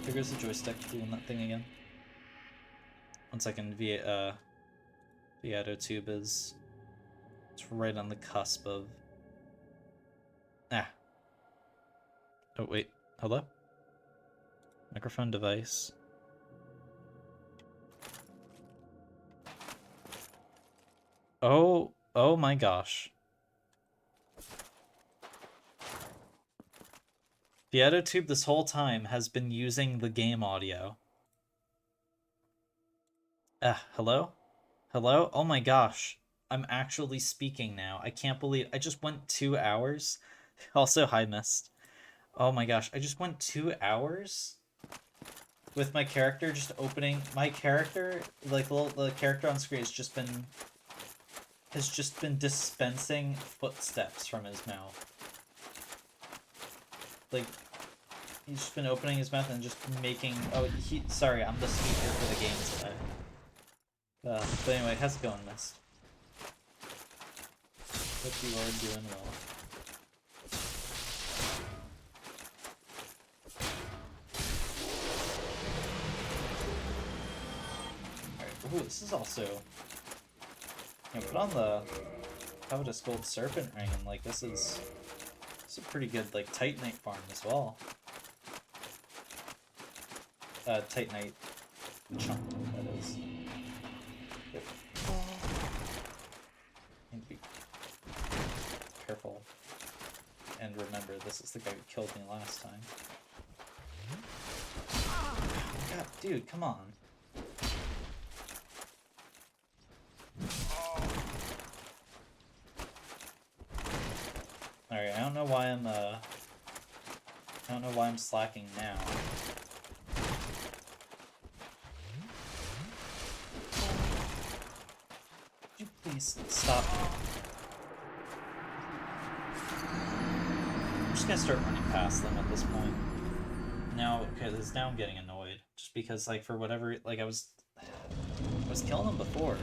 Triggers the joystick doing that thing again. 1 second, Viato tube is... It's right on the cusp of... Ah. Oh, wait. Hello? Microphone device. Oh my gosh. Tube this whole time has been using the game audio. Hello? Hello? Oh my gosh. I'm actually speaking now. I can't believe I just went 2 hours. Also, hi, Mist. Oh my gosh, I just went 2 hours with my character just opening. My character, like the character on screen, has just been dispensing footsteps from his mouth. Like, He's just been opening his mouth and just making. Oh, sorry, I'm the speaker for the game today. But anyway, how's it going, Mist? Hope you are doing well. Alright, ooh, this is also... You know, put on the Covetous Gold Serpent Ring, and like, this is a pretty good, like, Titanite farm as well. Titanite chunk, that is. Yep. Need to be careful. And remember, this is the guy who killed me last time. God, dude, come on. Alright, I don't know why I'm slacking now. Could you please stop? I'm just gonna start running past them at this point. Now, okay, now I'm getting annoyed. Just because, like, for whatever, like, I was killing them before.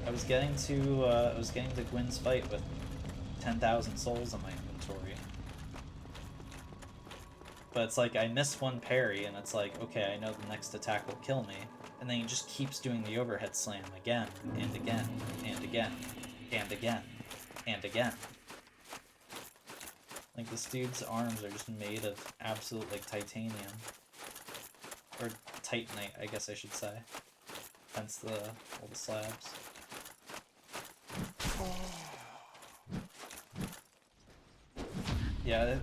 I was getting to Gwyn's fight with 10,000 souls in my inventory. But it's like, I miss one parry, and it's like, okay, I know the next attack will kill me. And then he just keeps doing the overhead slam again, and again, and again, and again, and again. Like, this dude's arms are just made of absolute, like, titanium. Or titanite, I guess I should say. Hence all the slabs. Yeah,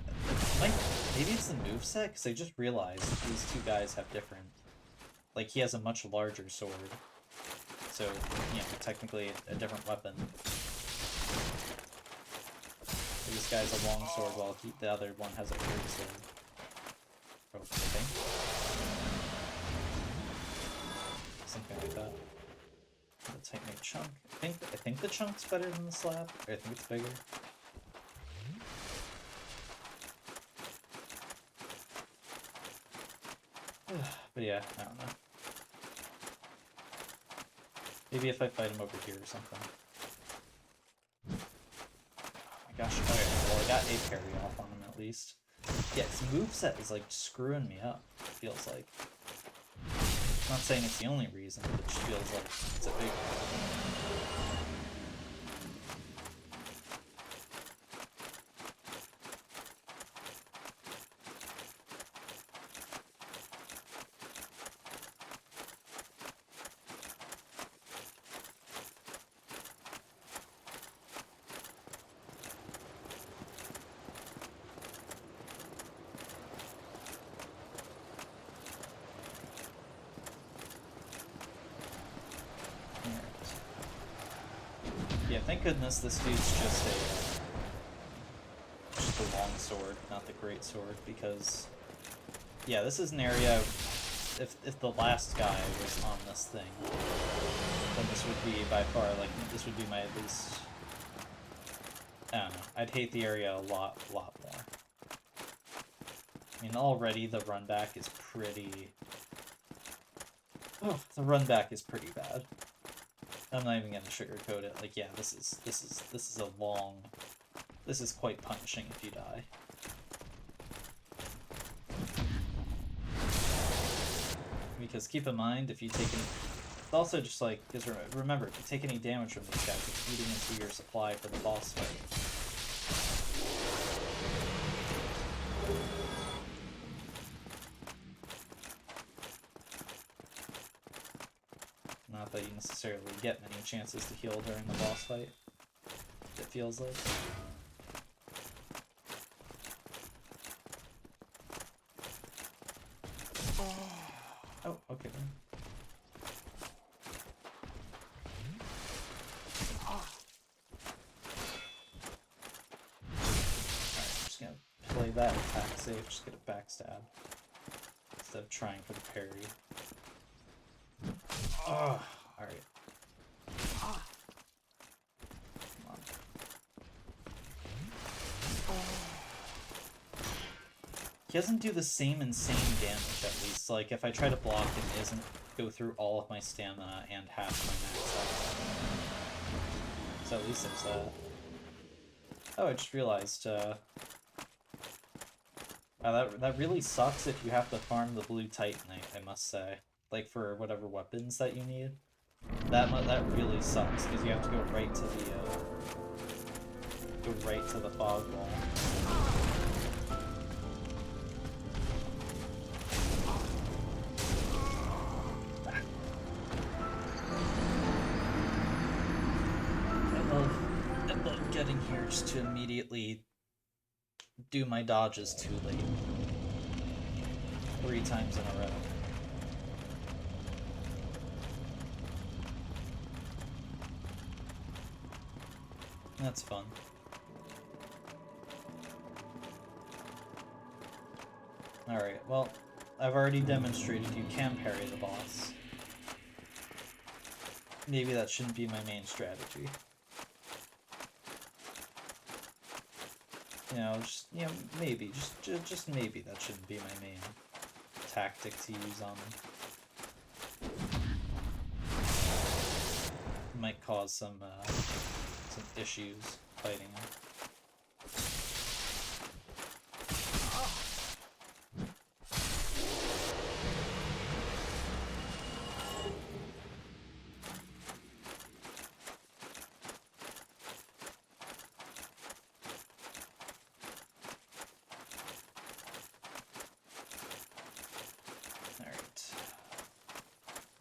maybe it's the moveset, because I just realized these two guys have different... Like, he has a much larger sword. So, you know, technically a different weapon. So this guy's a long sword, while the other one has a great sword. Oh, okay. Something like that. The Titanite chunk. I think the chunk's better than the slab. Or I think it's bigger. But yeah, I don't know. Maybe if I fight him over here or something. Oh my gosh, okay, well I got a parry off on him at least. Yeah, his moveset is like screwing me up, it feels like. I'm not saying it's the only reason, but it just feels like it's a big one. Yeah, thank goodness this dude's just a long sword, not the great sword, because yeah, this is an area if the last guy was on this thing, then this would be by far, like, this would be my at least, I don't know, I'd hate the area a lot more. I mean, already the run back is pretty bad. I'm not even gonna sugarcoat it. Like, yeah, this is a long... This is quite punishing if you die. Because keep in mind, if you take any... It's also just like... Because remember, if you take any damage from these guys, it's eating into your supply for the boss fight. Not that you necessarily get many chances to heal during the boss fight, it feels like. Oh, okay then. Alright, I'm just gonna play that attack safe, just get a backstab. Instead of trying for the parry. Oh, alright. Come on. He doesn't do the same insane damage, at least. Like, if I try to block him, he doesn't go through all of my stamina and half my max health. So at least there's that. Oh, I just realized, that really sucks if you have to farm the blue Titanite, I must say. Like, for whatever weapons that you need. That really sucks, because you have to go right to the fog wall. I love getting here just to immediately do my dodges too late. 3 times in a row. That's fun. Alright, well, I've already demonstrated you can parry the boss. Maybe that shouldn't be my main strategy. Maybe, just maybe that shouldn't be my main tactic to use on them. Might cause some issues fighting him.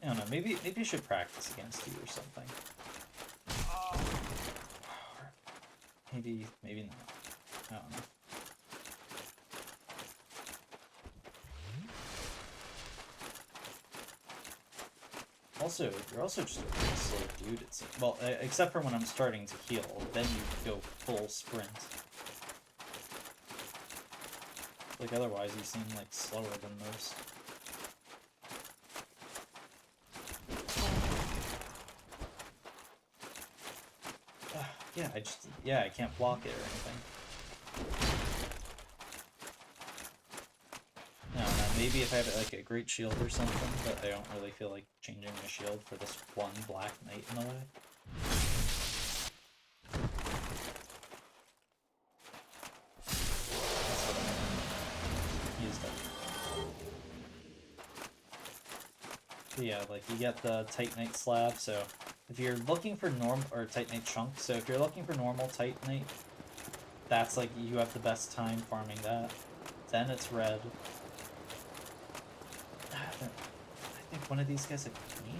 I don't know, maybe I should practice against you or something. Maybe not. I don't know. Also, you're also just a really slow dude, it seems. Well, except for when I'm starting to heal, then you go full sprint. Like, otherwise you seem, like, slower than most. Yeah, I can't block it or anything. No, maybe if I have, like, a great shield or something, but I don't really feel like changing my shield for this one Black Knight in the way. Use that. But yeah, like, you get the Titanite slab, so if you're looking for Titanite chunk, so if you're looking for normal Titanite, that's like, you have the best time farming that. Then it's red. I think one of these guys had green?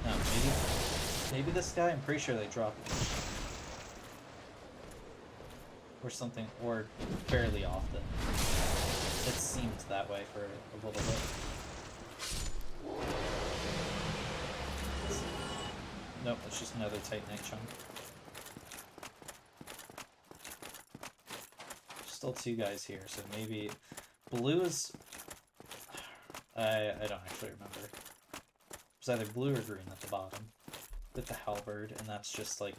No, maybe this guy, I'm pretty sure they drop it. Or something, or fairly often. It seemed that way for a little bit. Nope, it's just another Titanite chunk. Still 2 guys here, so maybe blue is... I don't actually remember. It's either blue or green at the bottom with the halberd, and that's just like,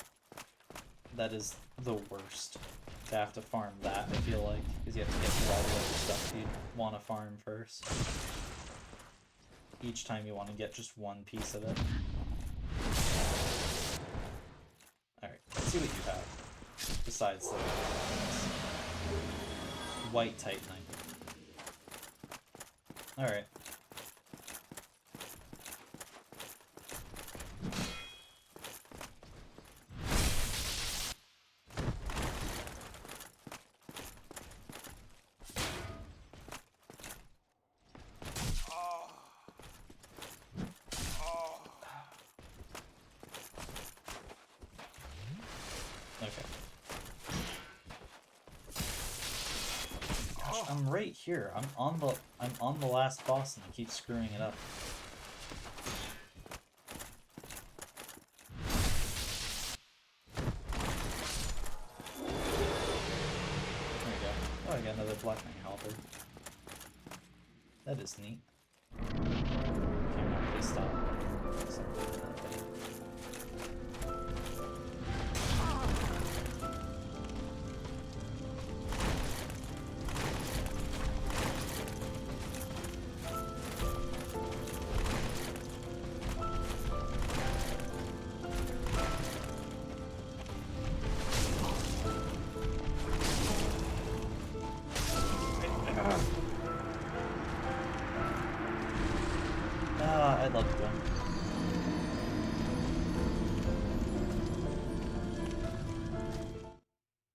that is the worst to have to farm that, I feel like, because you have to get through all the other stuff you want to farm first. Each time you want to get just one piece of it. Alright, let's see what you have, besides the white Titanite. Alright. I'm right here. I'm on the last boss and I keep screwing it up. There we go. Oh, I got another Black Knight halberd. That is neat. Camera, please stop. Something in that thing.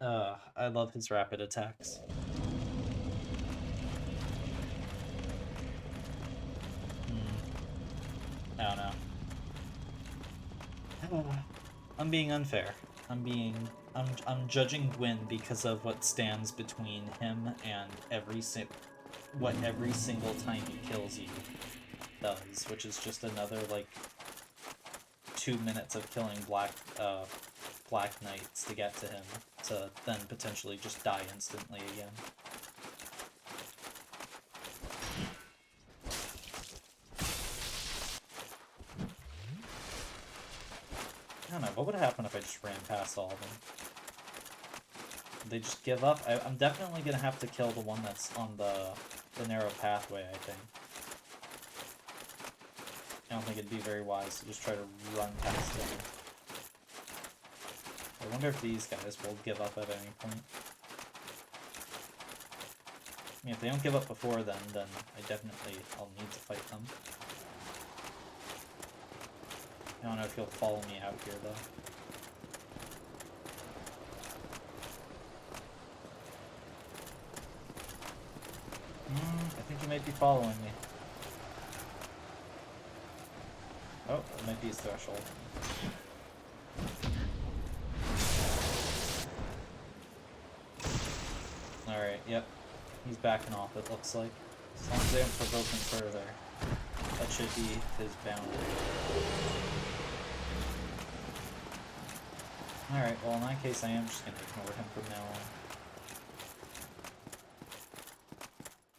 I love his rapid attacks. I don't know. I'm being unfair. I'm judging Gwyn because of what stands between him and what every single time he kills you does, which is just another, like, 2 minutes of killing Black Knights to get to him, to then potentially just die instantly again. I don't know, what would happen if I just ran past all of them? Would they just give up? I'm definitely gonna have to kill the one that's on the narrow pathway, I think. I don't think it'd be very wise to just try to run past them. I wonder if these guys will give up at any point. I mean, if they don't give up before then I'll need to fight them. I don't know if he'll follow me out here, though. I think he might be following me. Oh, it might be his threshold. Alright, yep. He's backing off, it looks like. As long as they don't provoke him further, that should be his boundary. Alright, well in that case I am just gonna ignore him from now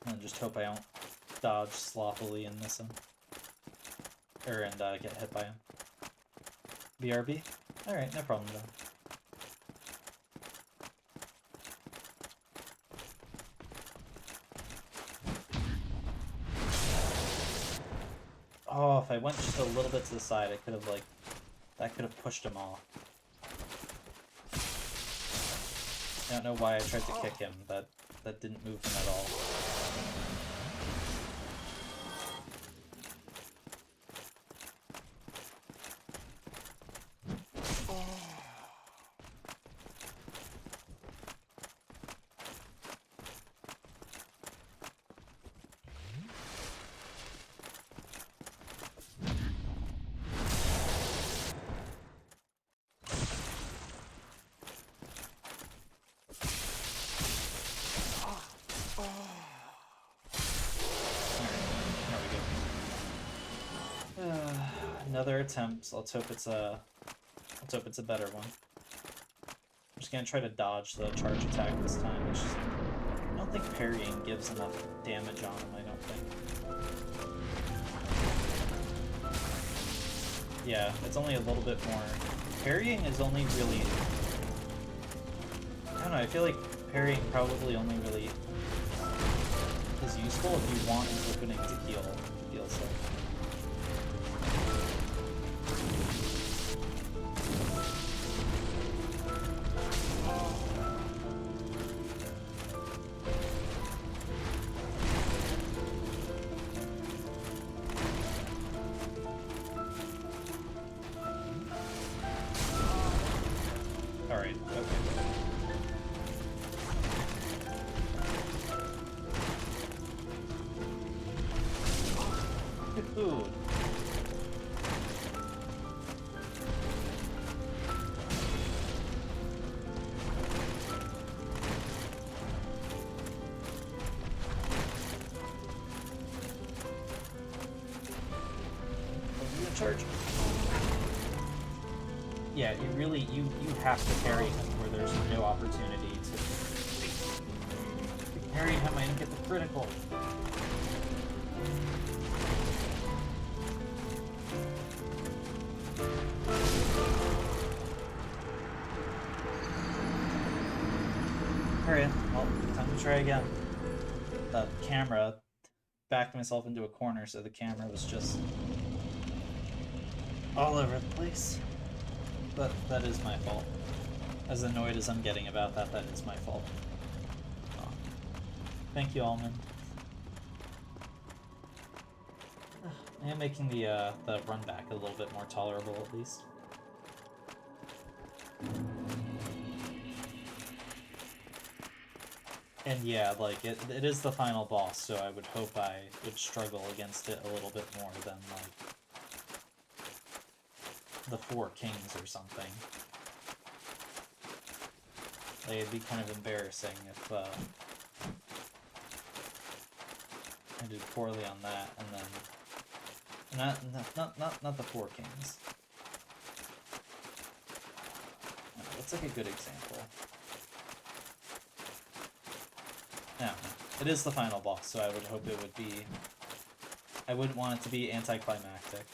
on. And just hope I don't dodge sloppily and miss him. And get hit by him. BRB? Alright, no problem then. Oh, if I went just a little bit to the side, I could have, like, that could have pushed him off. I don't know why I tried to kick him, but that didn't move him at all. Another attempt. Let's hope it's a better one. I'm just gonna try to dodge the charge attack this time. I don't think parrying gives enough damage on him, I don't think. Yeah, it's only a little bit more. Parrying is only really... I don't know, I feel like parrying probably only really is useful if you want an opening to heal, it feels like. Charge. Yeah, you have to parry him where there's no opportunity to parry him. I didn't get the critical. Alright, well, time to try again. The camera backed myself into a corner, so the camera was just all over the place. But that is my fault. As annoyed as I'm getting about that, that is my fault. Oh. Thank you, Almond. I am making the run back a little bit more tolerable, at least. And yeah, like, it is the final boss, so I would hope I would struggle against it a little bit more than, like, the Four Kings or something. Like, it'd be kind of embarrassing if, I did poorly on that, and then... Not the Four Kings. That's like a good example. No, it is the final boss, so I would hope it would be... I wouldn't want it to be anticlimactic.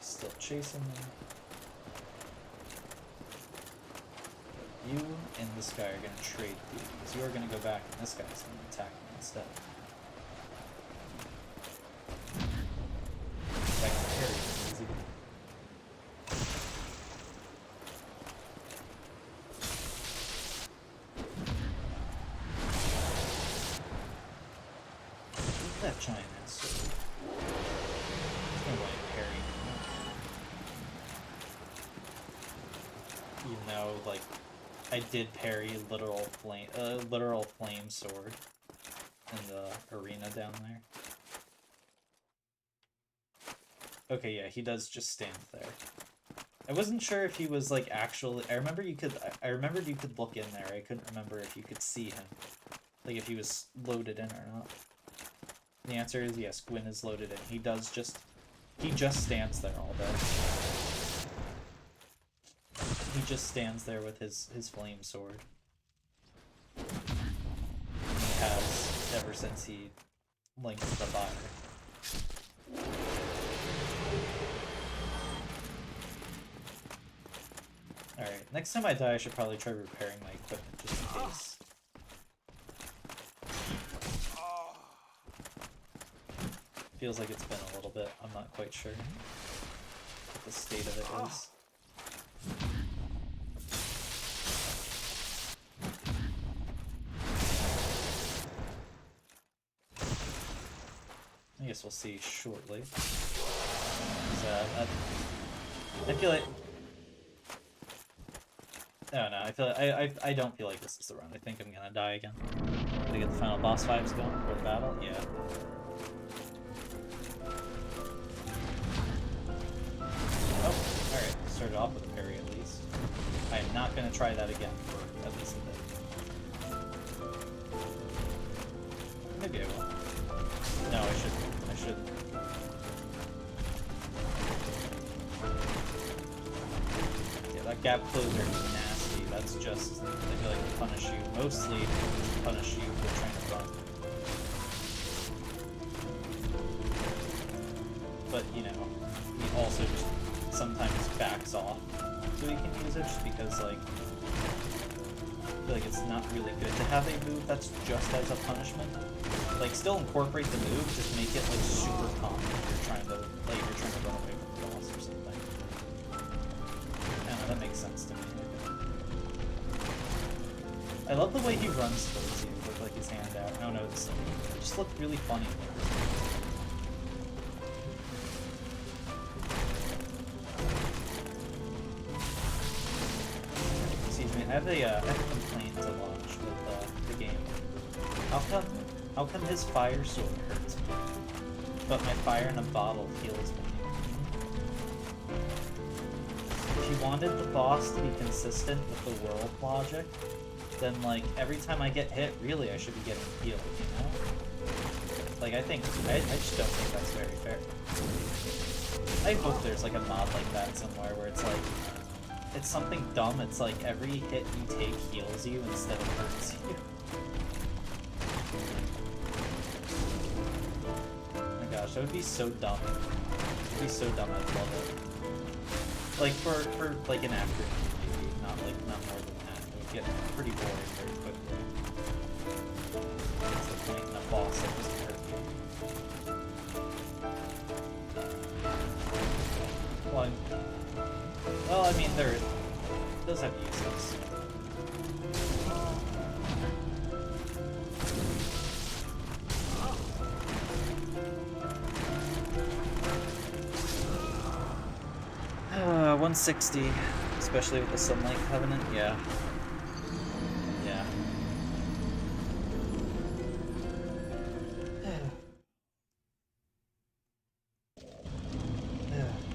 Still chasing them. You and this guy are going to trade duties. You are going to go back, and this guy's going to attack me instead. Back to parry, easy. Look at that giant ass sword. There's no way to parry. Even though, like, I did parry literal flame sword in the arena down there. Okay, yeah, he does just stand there. I wasn't sure if he was like actually. I remembered you could look in there. I couldn't remember if you could see him, like if he was loaded in or not. And the answer is yes. Gwyn is loaded in. He just stands there all day. He just stands there with his flame sword. He has ever since he linked the fire. Alright, next time I die I should probably try repairing my equipment just in case. Feels like it's been a little bit, I'm not quite sure what the state of it is. I guess we'll see shortly. I feel like... Oh no, I don't feel like this is the run. I think I'm gonna die again. To get the final boss vibes going for the battle? Yeah. Oh, alright. Started off with a parry at least. I am not gonna try that again for at least a bit. Maybe I will. No, I shouldn't. I shouldn't. Yeah, that gap closer is nasty. That's just, I feel like to punish you. Mostly to punish you for trying to run. But, you know, he also just sometimes backs off so he can use it just because, like, I feel like it's not really good to have a move that's just as a punishment. Like, still incorporate the move, just make it, like, super common if you're trying to, like, run away from the boss or something. I don't know, that makes sense to me. I love the way he runs towards you with, like, his hand out. I don't know, it just looked really funny. Excuse me, I have a complaint to launch with, the game. How come his fire sword hurts me, but my fire in a bottle heals me? If you wanted the boss to be consistent with the world logic, then, like, every time I get hit, really, I should be getting healed, you know? Like, I just don't think that's very fair. I hope there's, like, a mod like that somewhere where it's, like, it's something dumb, it's like every hit you take heals you instead of hurts you. Gosh, that would be so dumb. It would be so dumb, I'd love it. Like, for like, an afternoon, maybe. Not more than that. It would get pretty boring very quickly. What's the point in a boss that doesn't hurt you? Well, I mean, it does have uses. 160, especially with the Sunlight Covenant, yeah. Yeah.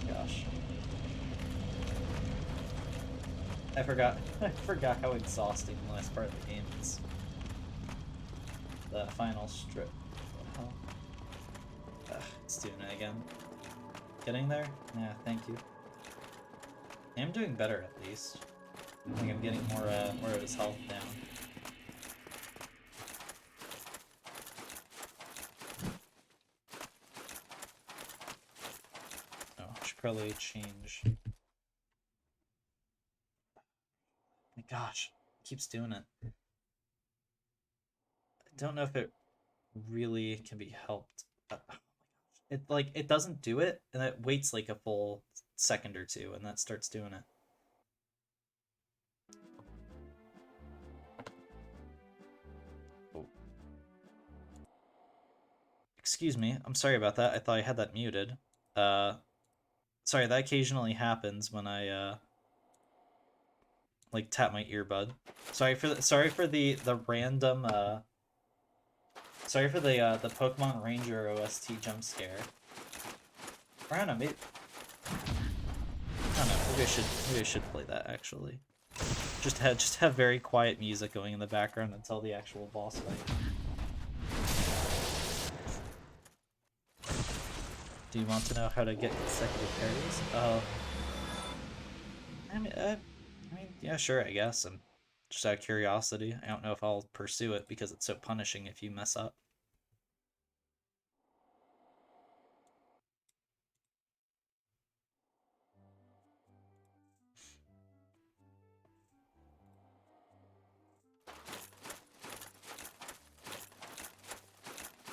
Gosh. I forgot how exhausting the last part of the game is. The final strip. What the hell? It's doing it again. Getting there? Yeah, thank you. I am doing better at least. I think I'm getting more of his health down. Oh, I should probably change. My gosh, it keeps doing it. I don't know if it really can be helped. It it doesn't do it, and it waits like a full second or two, and that starts doing it. Oh. Excuse me, I'm sorry about that. I thought I had that muted. Sorry, that occasionally happens when I like tap my earbud. Sorry for the random sorry for the Pokemon Ranger OST jump scare. Or I don't know, maybe maybe I should play that actually. Just have very quiet music going in the background until the actual boss fight. Do you want to know how to get consecutive parries? I mean, yeah, sure, I guess. I'm just out of curiosity. I don't know if I'll pursue it because it's so punishing if you mess up.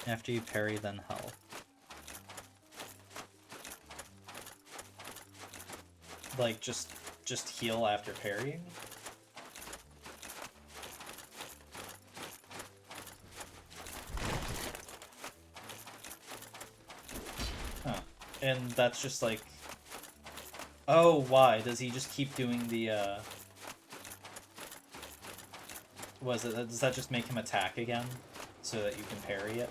After you parry, then health. Like, just heal after parrying? Huh. And that's just like... Oh, why? Does he just keep doing the, does that just make him attack again? So that you can parry it?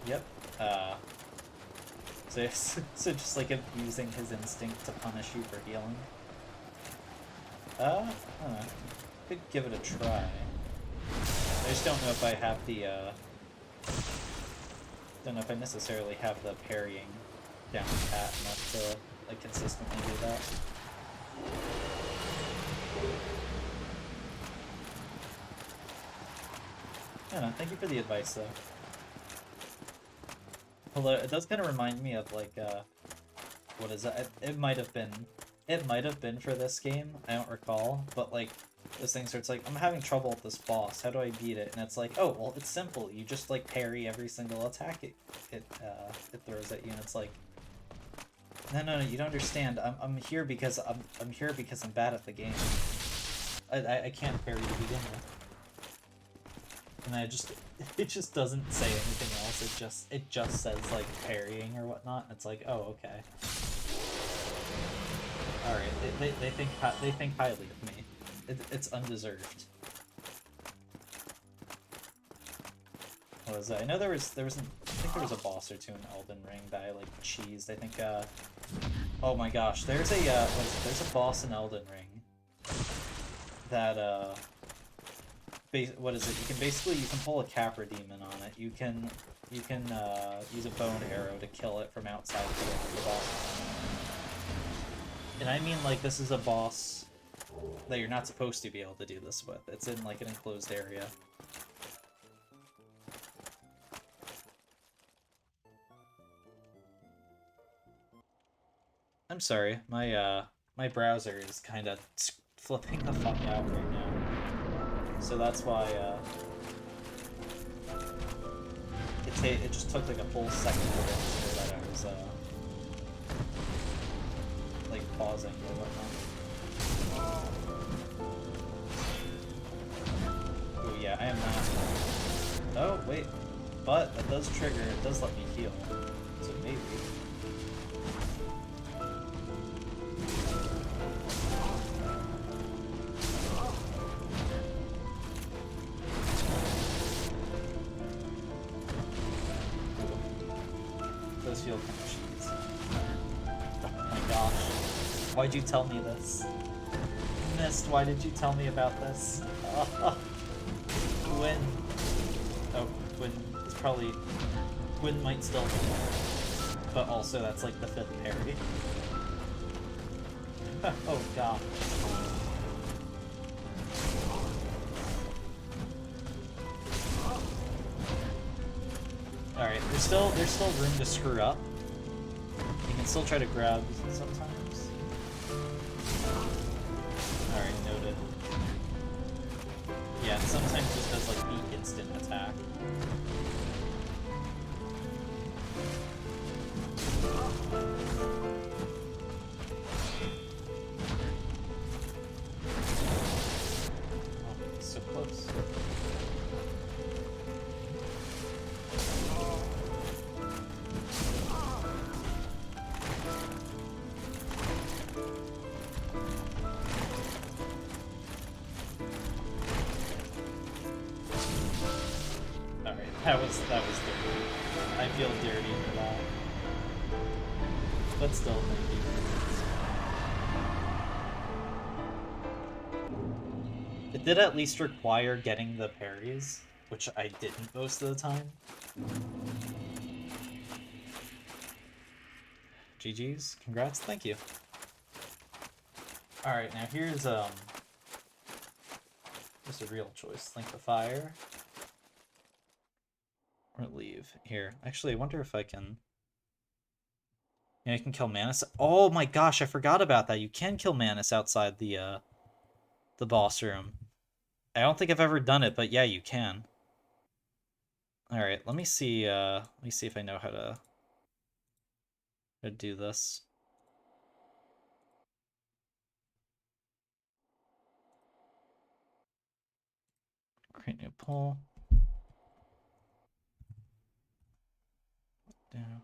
Yep. So just like abusing his instinct to punish you for healing. I don't know. Could give it a try. I just don't know if I have the, don't know if I necessarily have the parrying down pat enough to, like, consistently do that. I don't know, thank you for the advice, though. Although, it does kind of remind me of, like, what is that? It might have been for this game, I don't recall, but, like, those things where it's like, I'm having trouble with this boss, how do I beat it? And it's like, oh, well, it's simple, you just, like, parry every single attack it throws at you, and it's like, no, you don't understand, I'm here because I'm here because I'm bad at the game. I can't parry to begin with. And it just doesn't say anything else, it just says, like, parrying or whatnot, and it's like, oh, okay. Alright, they think highly of me. It's undeserved. What was that? I know I think there was a boss or two in Elden Ring that I, like, cheesed. I think, oh my gosh, there's a boss in Elden Ring that, what is it? You can pull a Capra Demon on it. You can use a bow and arrow to kill it from outside the boss. And I mean, like, this is a boss that you're not supposed to be able to do this with. It's in, like, an enclosed area. I'm sorry, my browser is kind of flipping the fuck out right now. So that's why, it just took like a full second to register that I was, like, pausing or whatnot. Oh yeah, I am not. Oh, wait. But that does trigger, it does let me heal. So maybe. Those feel kind of cheese. Oh my gosh. Why'd you tell me this? Mist, why did you tell me about this? Gwyn. Oh, Gwyn is probably... Gwyn might still know. But also, that's like the 5th parry. Oh god. Alright, there's still room to screw up. You can still try to grab sometimes. Alright, noted. Yeah, and sometimes just does like the instant attack. Oh, so close. That was dirty. I feel dirty for that. But still, thank you. It did at least require getting the parries, which I didn't most of the time. GG's, congrats, thank you. Alright, now here's just a real choice. Link the fire. Or leave. Here. Actually, I wonder if I can... Yeah, I can kill Manus. Oh my gosh, I forgot about that. You can kill Manus outside the boss room. I don't think I've ever done it, but yeah, you can. Alright, let me see if I know how to do this. Create new poll. Down.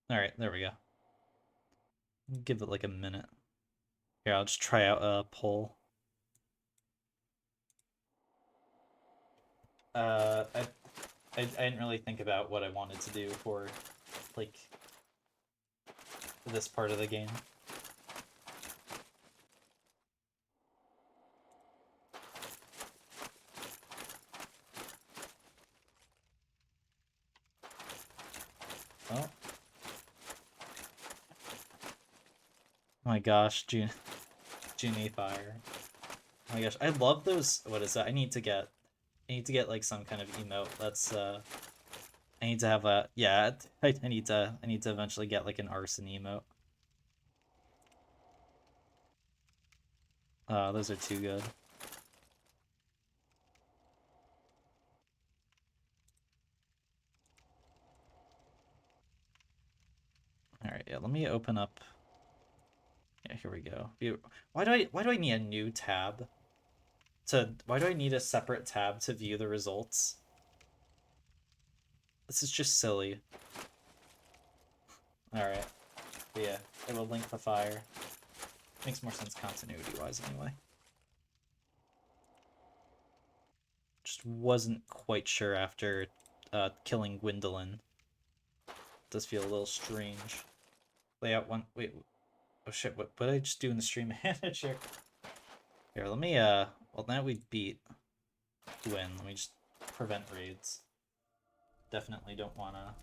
Alright, there we go. Give it like a minute. Here, I'll just try out a poll. I didn't really think about what I wanted to do for, like, this part of the game. Oh. Oh my gosh, Genie Fire. Oh my gosh, I love those. What is that? I need to get like some kind of emote. That's I need to have a yeah. I need to eventually get like an arson emote. Those are too good. All right, yeah. Let me open up. Yeah, here we go. Why do I need a new tab? Why do I need a separate tab to view the results? This is just silly. Alright. But yeah, it will link the fire. Makes more sense continuity-wise anyway. Just wasn't quite sure after killing Gwendolyn. Does feel a little strange. Layout one. Wait. Oh shit, what did I just do in the stream manager? Here, let me, well, now we beat Gwyn. Let me just prevent raids. Definitely don't want to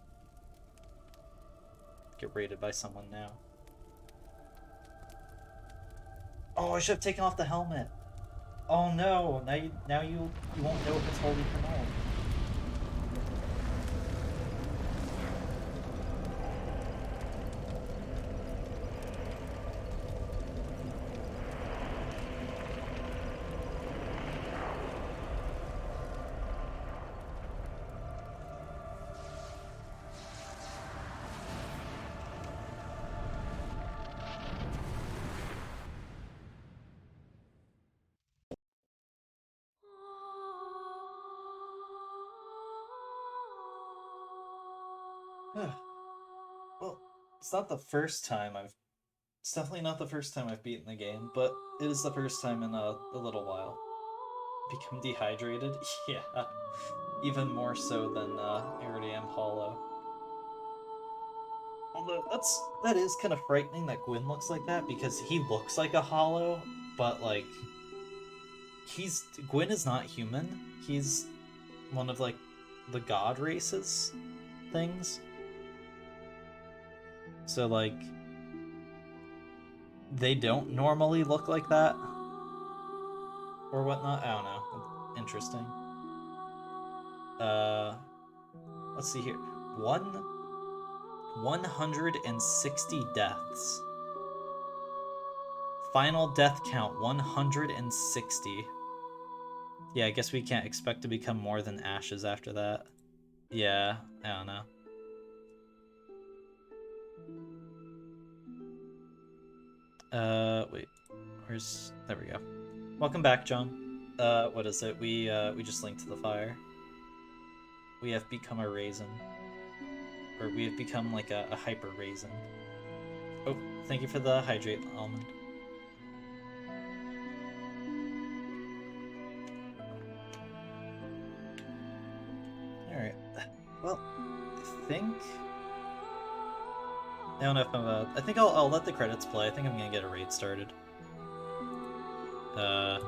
get raided by someone now. Oh, I should have taken off the helmet. Oh no, now you won't know if it's holy from old. Well, it's not the first time I've... It's definitely not the first time I've beaten the game, but it is the first time in a little while. Become dehydrated? Yeah. Even more so than I already am hollow. Although that is kind of frightening that Gwyn looks like that, because he looks like a hollow, but like Gwyn is not human. He's one of like the god races things. So like they don't normally look like that or whatnot. I don't know. Interesting. Let's see here. 160 deaths. Final death count 160. Yeah, I guess we can't expect to become more than ashes after that. Yeah, I don't know. Wait. There we go. Welcome back, John. What is it? We just linked to the fire. We have become a raisin. Or we have become like a hyper raisin. Oh, thank you for the hydrate, almond. Alright. Well, I think... I don't know if I'm I think I'll let the credits play. I think I'm gonna get a raid started. Alright,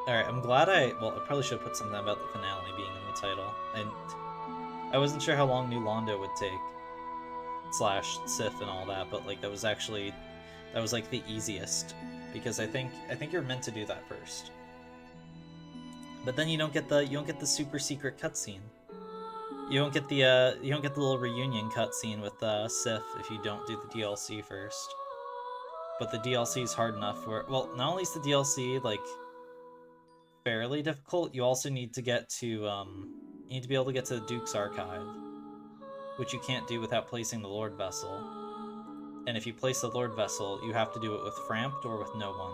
I'm glad well, I probably should have put something about the finale being in the title. And I wasn't sure how long New Londo would take. / Sif and all that, but like that was like the easiest. Because I think you're meant to do that first. But then you don't get the super secret cutscene. You don't get the little reunion cutscene with Sif if you don't do the DLC first. But the DLC is hard enough where, well, not only is the DLC like fairly difficult, you also need to get to you need to be able to get to the Duke's Archive, which you can't do without placing the Lord Vessel. And if you place the Lord Vessel, you have to do it with Framped or with no one.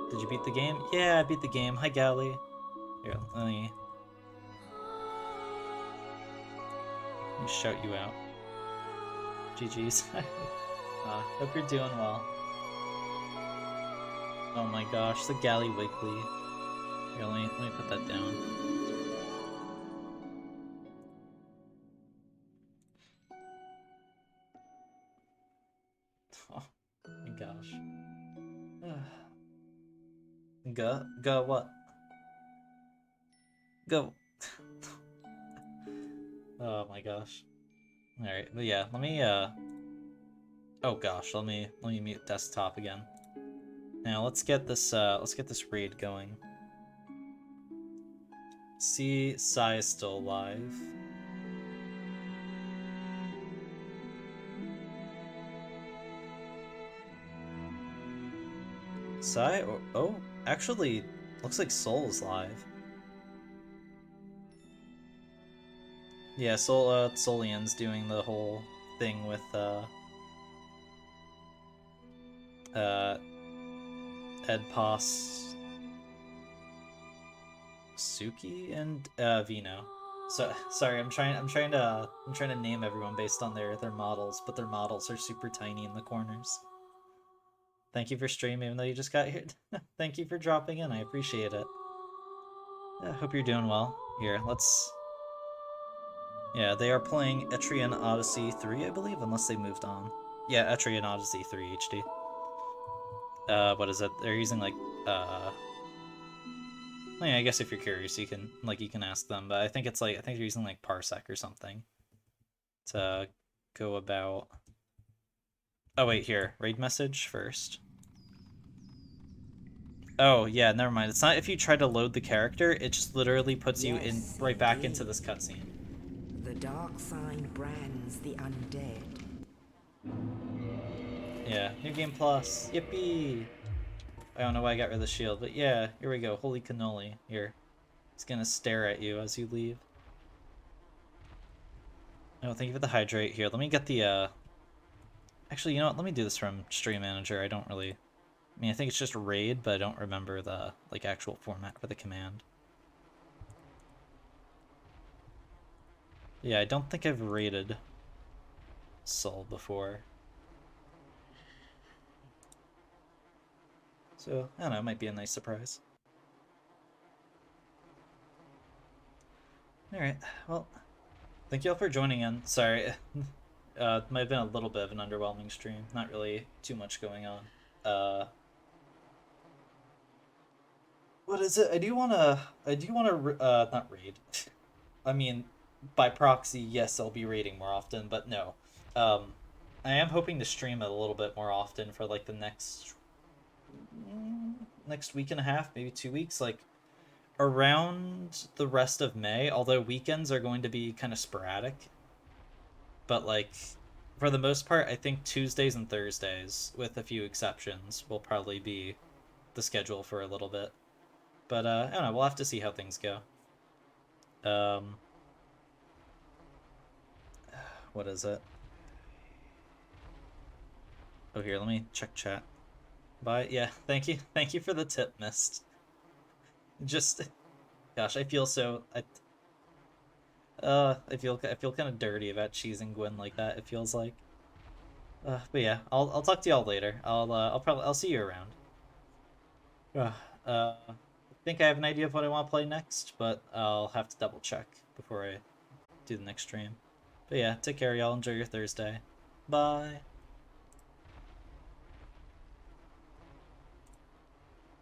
Did you beat the game? Yeah, I beat the game. Hi, Gally. Here, let me shout you out. GG's. Hope you're doing well. Oh my gosh, the Galley Wiggly. Here, let me put that down. Oh my gosh. Go what? Go. Oh my gosh. Alright, but yeah, let me oh gosh, let me mute desktop again. Now let's get this raid going. See, Sai is still alive. Sai? Oh, actually, looks like Soul's live. Yeah, Solian's doing the whole thing with Edpos, Suki, and Vino. So sorry, I'm trying to name everyone based on their models, but their models are super tiny in the corners. Thank you for streaming, even though you just got here. Thank you for dropping in. I appreciate it. I hope you're doing well. Here, let's... Yeah, they are playing Etrian Odyssey 3, I believe, unless they moved on. Yeah, Etrian Odyssey 3 HD. What is it? They're using, like, I mean, I guess if you're curious, you can ask them, but I think they're using, like, Parsec or something to go about... Oh, wait, here. Raid message first. Oh, yeah, never mind. It's not if you try to load the character, it just literally puts you right back into this cutscene. The dark sign brands the undead. Yeah, New Game Plus. Yippee! I don't know why I got rid of the shield, but yeah, here we go. Holy cannoli. Here. It's gonna stare at you as you leave. Oh, thank you for the hydrate. Here, let me get the, Actually, you know what? Let me do this from Stream Manager. I don't really... I mean, I think it's just raid, but I don't remember the, like, actual format for the command. Yeah, I don't think I've raided Soul before. So, I don't know, it might be a nice surprise. Alright, well, thank you all for joining in. Sorry, might have been a little bit of an underwhelming stream. Not really too much going on. What is it? I do wanna, not raid. I mean, by proxy, yes, I'll be raiding more often, but no. I am hoping to stream it a little bit more often for, like, the next week and a half, maybe 2 weeks, like, around the rest of May, although weekends are going to be kind of sporadic. But, like, for the most part, I think Tuesdays and Thursdays, with a few exceptions, will probably be the schedule for a little bit. But, I don't know, we'll have to see how things go. What is it? Oh, here, let me check chat. Bye. Yeah, thank you. Thank you for the tip, Mist. Just, gosh, I feel so... I feel kind of dirty about cheesing Gwen like that, it feels like. But yeah, I'll talk to y'all later. I'll see you around. I think I have an idea of what I want to play next, but I'll have to double check before I do the next stream. But yeah, take care, y'all. Enjoy your Thursday. Bye.